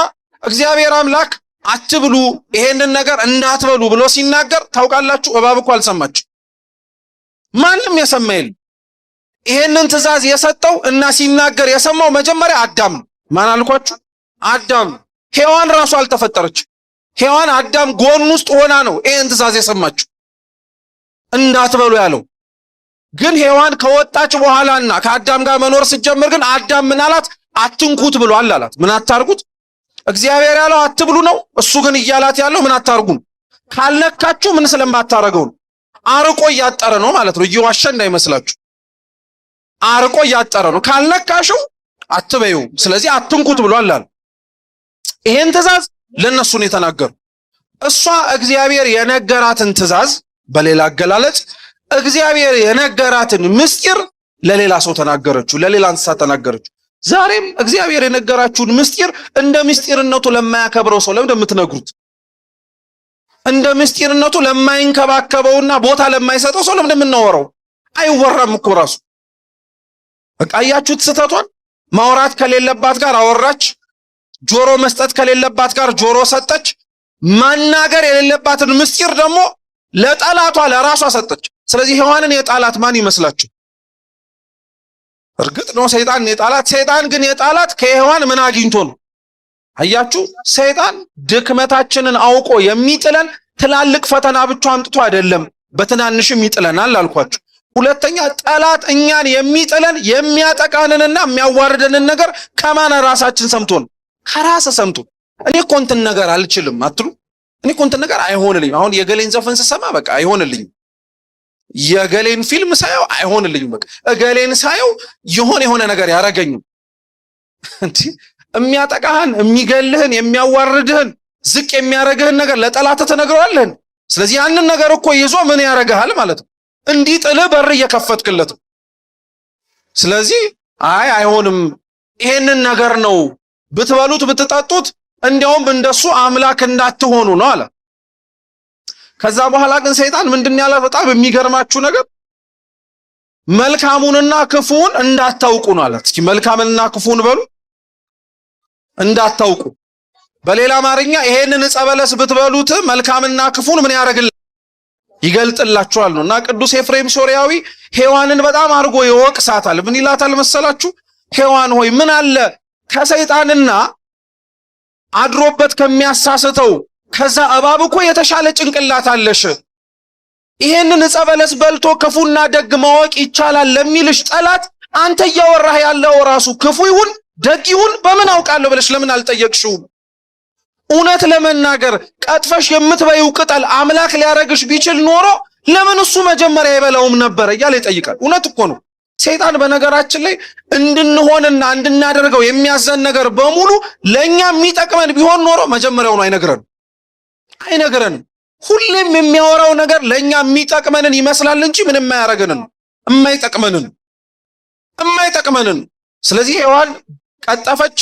A: እግዚአብሔር አምላክ አትብሉ፣ ይሄንን ነገር እንዳትበሉ ብሎ ሲናገር ታውቃላችሁ፣ እባብ እኮ አልሰማችሁ። ማንም የሰማ የለም። ይሄንን ትእዛዝ የሰጠው እና ሲናገር የሰማው መጀመሪያ አዳም ነው። ማን አልኳችሁ? አዳም። ሔዋን ራሱ አልተፈጠረችም። ሔዋን አዳም ጎን ውስጥ ሆና ነው ይሄን ትእዛዝ የሰማችሁ እንዳትበሉ ያለው። ግን ሔዋን ከወጣች በኋላና ከአዳም ጋር መኖር ስትጀምር ግን አዳም ምን አላት? አትንኩት ብሏል አላት። ምን አታርጉት? እግዚአብሔር ያለው አትብሉ ነው። እሱ ግን እያላት ያለው ምን አታርጉ ነው። ካልነካችሁ ምን ስለማታረገው ነው። አርቆ እያጠረ ነው ማለት ነው። እየዋሸ እንዳይመስላችሁ። አርቆ እያጠረ ነው። ካልነካሽው አትበዩ፣ ስለዚህ አትንኩት ብሏል አለ። ይሄን ትእዛዝ ለነሱ ነው የተናገሩ። እሷ እግዚአብሔር የነገራትን ትእዛዝ፣ በሌላ አገላለጽ እግዚአብሔር የነገራትን ምስጢር ለሌላ ሰው ተናገረችው፣ ለሌላ እንስሳ ተናገረችው። ዛሬም እግዚአብሔር የነገራችሁን ምስጢር እንደ ምስጢርነቱ ለማያከብረው ሰው ለምን እንደምትነግሩት? እንደ ምስጢርነቱ ለማይንከባከበውና ቦታ ለማይሰጠው ሰው ለምን እንደምናወራው? አይወራም እኮ ራሱ። በቃ አያችሁት ስህተቷን። ማውራት ከሌለባት ጋር አወራች። ጆሮ መስጠት ከሌለባት ጋር ጆሮ ሰጠች። ማናገር የሌለባትን ምስጢር ደግሞ ለጠላቷ ለራሷ ሰጠች። ስለዚህ ሔዋንን የጣላት ማን ይመስላችሁ? እርግጥ ነው ሰይጣን የጣላት። ሰይጣን ግን የጣላት ከሔዋን ምን አግኝቶ ነው? አያችሁ፣ ሰይጣን ድክመታችንን አውቆ የሚጥለን ትላልቅ ፈተና ብቻ አምጥቶ አይደለም፣ በትናንሽም ይጥለናል አልኳችሁ። ሁለተኛ ጠላት እኛን የሚጥለን የሚያጠቃንንና የሚያዋርደንን ነገር ከማን ራሳችን ሰምቶን ከራስ ሰምቶ እኔ እኮ እንትን ነገር አልችልም አትሉ። እኔ እኮ እንትን ነገር አይሆንልኝም። አሁን የገሌን ዘፈን ስሰማ በቃ አይሆንልኝም። የገሌን ፊልም ሳየው አይሆንልኝም። በቃ እገሌን ሳየው የሆነ ነገር ያረጋኝም። እንዴ የሚያጠቃህን የሚገልህን የሚያዋርድህን ዝቅ የሚያረግህን ነገር ለጠላት ተነግረዋለህ። ስለዚህ ያንን ነገር እኮ ይዞ ምን ያረጋሃል ማለት ነው? እንዲጥልህ በር እየከፈትክለት። ስለዚህ አይሆንም ይሄንን ነገር ነው ብትበሉት ብትጠጡት እንዲያውም እንደሱ አምላክ እንዳትሆኑ ነው አለ። ከዛ በኋላ ግን ሰይጣን ምንድን ያለ በጣም የሚገርማችሁ ነገር መልካሙንና ክፉን እንዳታውቁ ነው አለ። እስኪ መልካምንና ክፉን በሉ እንዳታውቁ። በሌላ አማርኛ ይሄንን ዕፀ በለስ ብትበሉት መልካምና ክፉን ምን ያደርግላችኋል? ይገልጥላችኋል ነው። እና ቅዱስ ኤፍሬም ሶርያዊ ሔዋንን በጣም አድርጎ ይወቅሳታል። ምን ይላታል መሰላችሁ? ሔዋን ሆይ ምን አለ ከሰይጣንና አድሮበት ከሚያሳስተው ከዛ እባብ እኮ የተሻለ ጭንቅላት አለሽ። ይሄንን ዕፀ በለስ በልቶ ክፉና ደግ ማወቅ ይቻላል ለሚልሽ ጠላት አንተ እያወራህ ያለው ራሱ ክፉ ይሁን ደግ ይሁን በምን አውቃለሁ ብለሽ ለምን አልጠየቅሽውም? እውነት ለመናገር ቀጥፈሽ የምትበይው ቅጠል አምላክ ሊያረግሽ ቢችል ኖሮ ለምን እሱ መጀመሪያ ይበላውም ነበር እያለ ይጠይቃል። እውነት እኮ ነው። ሰይጣን በነገራችን ላይ እንድንሆንና እንድናደርገው የሚያዘን ነገር በሙሉ ለኛ የሚጠቅመን ቢሆን ኖሮ መጀመሪያውኑ አይነግረንም። ሁሌም የሚያወራው ነገር ለኛ የሚጠቅመንን ይመስላል እንጂ ምንም የማያረገንን የማይጠቅመንን። ስለዚህ ሔዋን ቀጠፈች፣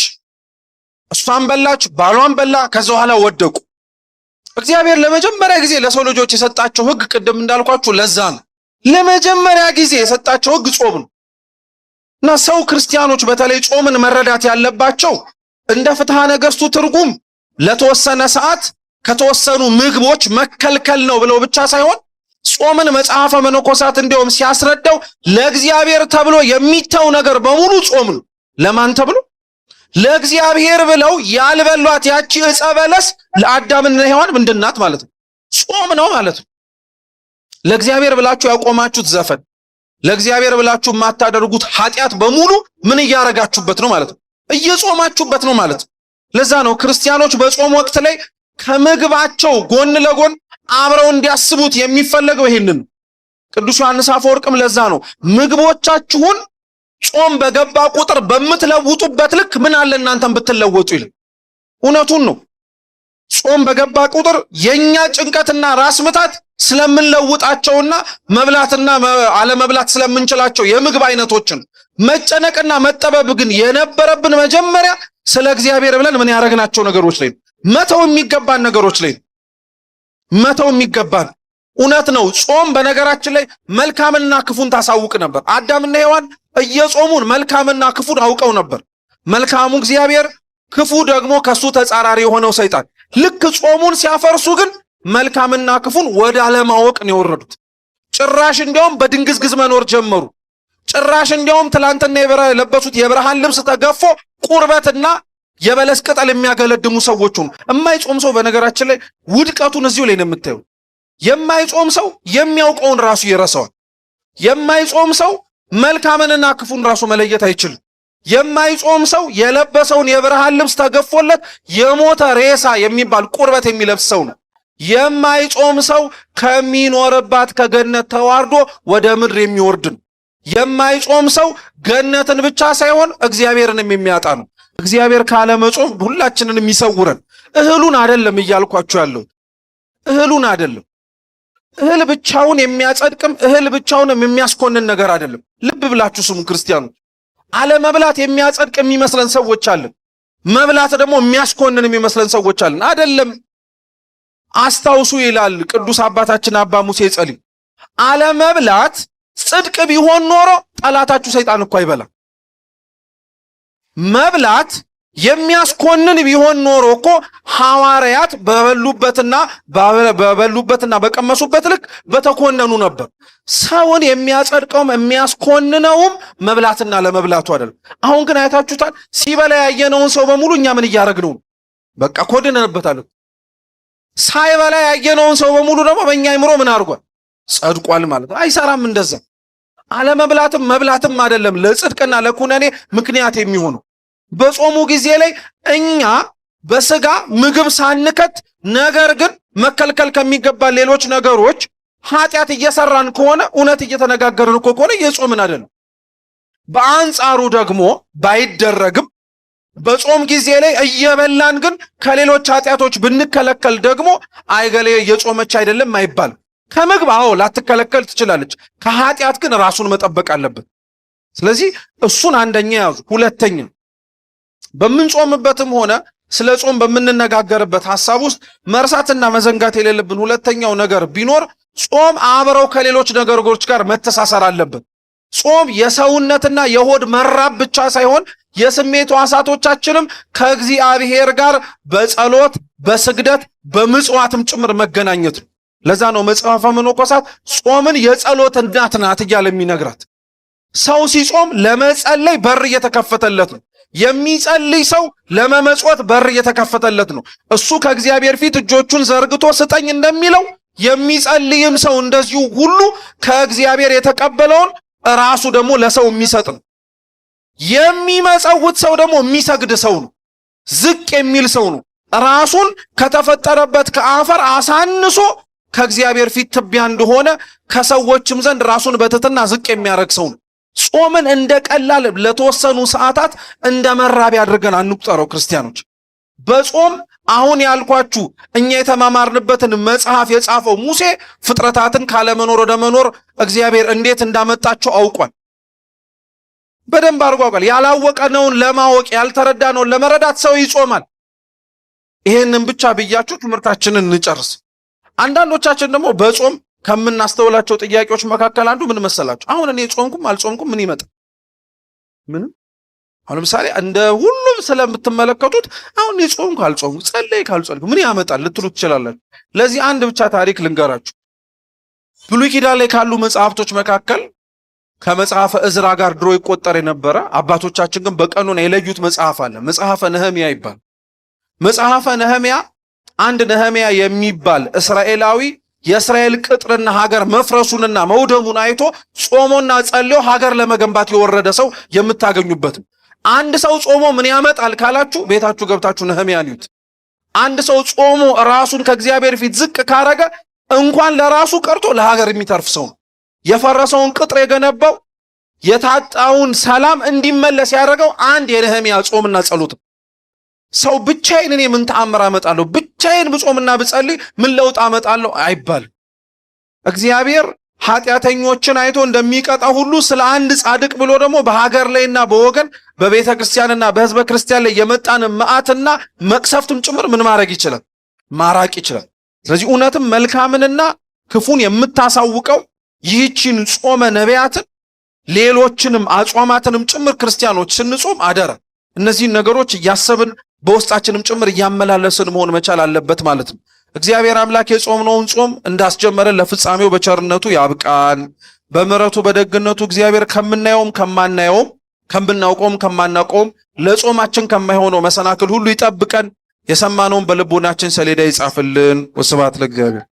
A: እሷን በላች፣ ባሏን በላ። ከዛ በኋላ ወደቁ። እግዚአብሔር ለመጀመሪያ ጊዜ ለሰው ልጆች የሰጣቸው ሕግ ቅድም እንዳልኳችሁ ለዛ ነው። ለመጀመሪያ ጊዜ የሰጣቸው ሕግ ጾም ነው። እና ሰው ክርስቲያኖች በተለይ ጾምን መረዳት ያለባቸው እንደ ፍትሐ ነገሥቱ ትርጉም ለተወሰነ ሰዓት ከተወሰኑ ምግቦች መከልከል ነው ብለው ብቻ ሳይሆን ጾምን መጽሐፈ መነኮሳት እንዲያውም ሲያስረዳው ለእግዚአብሔር ተብሎ የሚተው ነገር በሙሉ ጾም ነው። ለማን ተብሎ? ለእግዚአብሔር ብለው ያልበሏት ያቺ ዕፀ በለስ ለአዳምና ሔዋን ምንድናት ማለት ነው? ጾም ነው ማለት ነው። ለእግዚአብሔር ብላችሁ ያቆማችሁት ዘፈን፣ ለእግዚአብሔር ብላችሁ የማታደርጉት ኃጢአት በሙሉ ምን እያረጋችሁበት ነው ማለት ነው? እየጾማችሁበት ነው ማለት ነው። ለዛ ነው ክርስቲያኖች በጾም ወቅት ላይ ከምግባቸው ጎን ለጎን አብረው እንዲያስቡት የሚፈለገው ይሄንን። ቅዱስ ዮሐንስ አፈወርቅም ለዛ ነው ምግቦቻችሁን ጾም በገባ ቁጥር በምትለውጡበት ልክ ምን አለ እናንተም ብትለወጡ ይላል። እውነቱን ነው። ጾም በገባ ቁጥር የኛ ጭንቀትና ራስ ምታት ስለምንለውጣቸውና መብላትና አለመብላት ስለምንችላቸው የምግብ አይነቶችን መጨነቅና መጠበብ ግን የነበረብን መጀመሪያ ስለ እግዚአብሔር ብለን ምን ያረግናቸው ነገሮች ላይ መተው የሚገባን ነገሮች ላይ መተው የሚገባን። እውነት ነው። ጾም በነገራችን ላይ መልካምና ክፉን ታሳውቅ ነበር። አዳምና ሔዋን እየጾሙን መልካምና ክፉን አውቀው ነበር። መልካሙ እግዚአብሔር፣ ክፉ ደግሞ ከሱ ተጻራሪ የሆነው ሰይጣን። ልክ ጾሙን ሲያፈርሱ ግን መልካምና ክፉን ወደ አለማወቅ ነው የወረዱት። ጭራሽ እንዲያውም በድንግዝግዝ መኖር ጀመሩ። ጭራሽ እንዲያውም ትላንትና የለበሱት የብርሃን ልብስ ተገፎ ቁርበትና የበለስ ቅጠል የሚያገለድሙ ሰዎች ሆኑ። የማይጾም ሰው በነገራችን ላይ ውድቀቱን እዚሁ ላይ ነው የምታዩ። የማይጾም ሰው የሚያውቀውን ራሱ ይረሳዋል። የማይጾም ሰው መልካምንና ክፉን ራሱ መለየት አይችልም። የማይጾም ሰው የለበሰውን የብርሃን ልብስ ተገፎለት የሞተ ሬሳ የሚባል ቁርበት የሚለብስ ሰው ነው። የማይጾም ሰው ከሚኖርባት ከገነት ተዋርዶ ወደ ምድር የሚወርድ ነው። የማይጾም ሰው ገነትን ብቻ ሳይሆን እግዚአብሔርንም የሚያጣ ነው። እግዚአብሔር ካለ መጾም ሁላችንንም ይሰውረን። እህሉን አይደለም እያልኳችሁ ያለው እህሉን አይደለም። እህል ብቻውን የሚያጸድቅም እህል ብቻውንም የሚያስኮንን ነገር አይደለም። ልብ ብላችሁ ስሙ ክርስቲያኖች። አለመብላት የሚያጸድቅ የሚመስለን ሰዎች አለን። መብላት ደግሞ የሚያስኮንን የሚመስለን ሰዎች አለን። አይደለም። አስታውሱ ይላል ቅዱስ አባታችን አባ ሙሴ ጸሊም፣ አለመብላት ጽድቅ ቢሆን ኖሮ ጠላታችሁ ሰይጣን እኮ አይበላም። መብላት የሚያስኮንን ቢሆን ኖሮ እኮ ሐዋርያት በበሉበትና በቀመሱበት ልክ በተኮነኑ ነበር። ሰውን የሚያጸድቀውም የሚያስኮንነውም መብላትና ለመብላቱ አይደለም። አሁን ግን አይታችሁታል። ሲበላ ያየነውን ሰው በሙሉ እኛ ምን እያረግነው? በቃ ኮድነንበታል። ሳይበላ ያየነውን ሰው በሙሉ ደግሞ በእኛ አይምሮ ምን አድርጓል? ጸድቋል ማለት ነው። አይሰራም እንደዛ። አለመብላትም መብላትም አይደለም ለጽድቅና ለኩነኔ ምክንያት የሚሆኑ። በጾሙ ጊዜ ላይ እኛ በስጋ ምግብ ሳንከት ነገር ግን መከልከል ከሚገባ ሌሎች ነገሮች ኃጢአት እየሰራን ከሆነ እውነት እየተነጋገርን ከሆነ የጾምን አይደለም። በአንጻሩ ደግሞ ባይደረግም በጾም ጊዜ ላይ እየበላን ግን ከሌሎች ኃጢአቶች ብንከለከል ደግሞ አይገሌ የጾመች አይደለም አይባልም። ከምግብ ላትከለከል ትችላለች፣ ከኃጢአት ግን ራሱን መጠበቅ አለበት። ስለዚህ እሱን አንደኛ ያዙ። ሁለተኛ በምንጾምበትም ሆነ ስለ ጾም በምንነጋገርበት ሐሳብ ውስጥ መርሳትና መዘንጋት የሌለብን ሁለተኛው ነገር ቢኖር ጾም አብረው ከሌሎች ነገሮች ጋር መተሳሰር አለበት። ጾም የሰውነትና የሆድ መራብ ብቻ ሳይሆን የስሜት ሕዋሳቶቻችንም ከእግዚአብሔር ጋር በጸሎት በስግደት በምጽዋትም ጭምር መገናኘት ነው። ለዛ ነው መጽሐፈ መነኮሳት ጾምን የጸሎት እናት ናት እያለ የሚነግራት። ሰው ሲጾም ለመጸለይ በር እየተከፈተለት ነው። የሚጸልይ ሰው ለመመጽወት በር እየተከፈተለት ነው። እሱ ከእግዚአብሔር ፊት እጆቹን ዘርግቶ ስጠኝ እንደሚለው የሚጸልይም ሰው እንደዚሁ ሁሉ ከእግዚአብሔር የተቀበለውን ራሱ ደግሞ ለሰው የሚሰጥ ነው። የሚመጸውት ሰው ደግሞ የሚሰግድ ሰው ነው። ዝቅ የሚል ሰው ነው። ራሱን ከተፈጠረበት ከአፈር አሳንሶ ከእግዚአብሔር ፊት ትቢያ እንደሆነ ከሰዎችም ዘንድ ራሱን በትሕትና ዝቅ የሚያደርግ ሰው ነው። ጾምን እንደ ቀላል ለተወሰኑ ሰዓታት እንደ መራቢያ አድርገን አንቁጠረው ክርስቲያኖች። በጾም አሁን ያልኳችሁ እኛ የተማማርንበትን መጽሐፍ የጻፈው ሙሴ ፍጥረታትን ካለመኖር ወደ መኖር እግዚአብሔር እንዴት እንዳመጣቸው አውቋል። በደንብ አድርጎ አውቋል። ያላወቀነውን ለማወቅ ያልተረዳነውን ለመረዳት ሰው ይጾማል። ይሄንን ብቻ ብያችሁ ትምህርታችንን እንጨርስ። አንዳንዶቻችን ደግሞ በጾም ከምናስተውላቸው ጥያቄዎች መካከል አንዱ ምን መሰላችሁ? አሁን እኔ ጾምኩም አልጾምኩም ምን ይመጣል? ምንም። አሁን ለምሳሌ እንደ ሁሉም ስለምትመለከቱት አሁን እኔ ጾምኩ አልጾምኩ ጸለይ ካልጸለይኩ ምን ያመጣል ልትሉ ትችላላችሁ። ለዚህ አንድ ብቻ ታሪክ ልንገራችሁ። ብሉይ ኪዳን ላይ ካሉ መጽሐፍቶች መካከል ከመጽሐፈ ዕዝራ ጋር ድሮ ይቆጠር የነበረ አባቶቻችን ግን በቀኑና የለዩት መጽሐፍ አለ። መጽሐፈ ነህምያ ይባል። መጽሐፈ ነህምያ አንድ ነህምያ የሚባል እስራኤላዊ የእስራኤል ቅጥርና ሀገር መፍረሱንና መውደሙን አይቶ ጾሞና ጸልዮ ሀገር ለመገንባት የወረደ ሰው የምታገኙበት። አንድ ሰው ጾሞ ምን ያመጣል ካላችሁ ቤታችሁ ገብታችሁ ነህምያን ይዩት። አንድ ሰው ጾሞ ራሱን ከእግዚአብሔር ፊት ዝቅ ካረገ እንኳን ለራሱ ቀርቶ ለሀገር የሚተርፍ ሰው ነው። የፈረሰውን ቅጥር የገነባው የታጣውን ሰላም እንዲመለስ ያደረገው አንድ የነህምያ ጾምና ጸሎት። ሰው ብቻዬን እኔ ምን ተአምር አመጣለሁ፣ ብቻዬን ብጾምና ብጸልይ ምን ለውጥ አመጣለሁ አይባልም። እግዚአብሔር ኃጢአተኞችን አይቶ እንደሚቀጣ ሁሉ ስለ አንድ ጻድቅ ብሎ ደግሞ በሀገር ላይና በወገን በቤተ ክርስቲያንና በሕዝበ ክርስቲያን ላይ የመጣን መዓትና መቅሰፍትም ጭምር ምን ማድረግ ይችላል? ማራቅ ይችላል። ስለዚህ እውነትም መልካምንና ክፉን የምታሳውቀው ይህችን ጾመ ነቢያትን ሌሎችንም አጽዋማትንም ጭምር ክርስቲያኖች ስንጾም አደራ እነዚህን ነገሮች እያሰብን በውስጣችንም ጭምር እያመላለስን መሆን መቻል አለበት ማለት ነው። እግዚአብሔር አምላክ የጾምነውን ጾም እንዳስጀመረን ለፍጻሜው በቸርነቱ ያብቃን። በምሕረቱ በደግነቱ እግዚአብሔር ከምናየውም ከማናየውም ከምናውቀውም ከማናውቀውም ለጾማችን ከማይሆነው መሰናክል ሁሉ ይጠብቀን። የሰማነውን በልቦናችን ሰሌዳ ይጻፍልን። ወስብሐት ለእግዚአብሔር።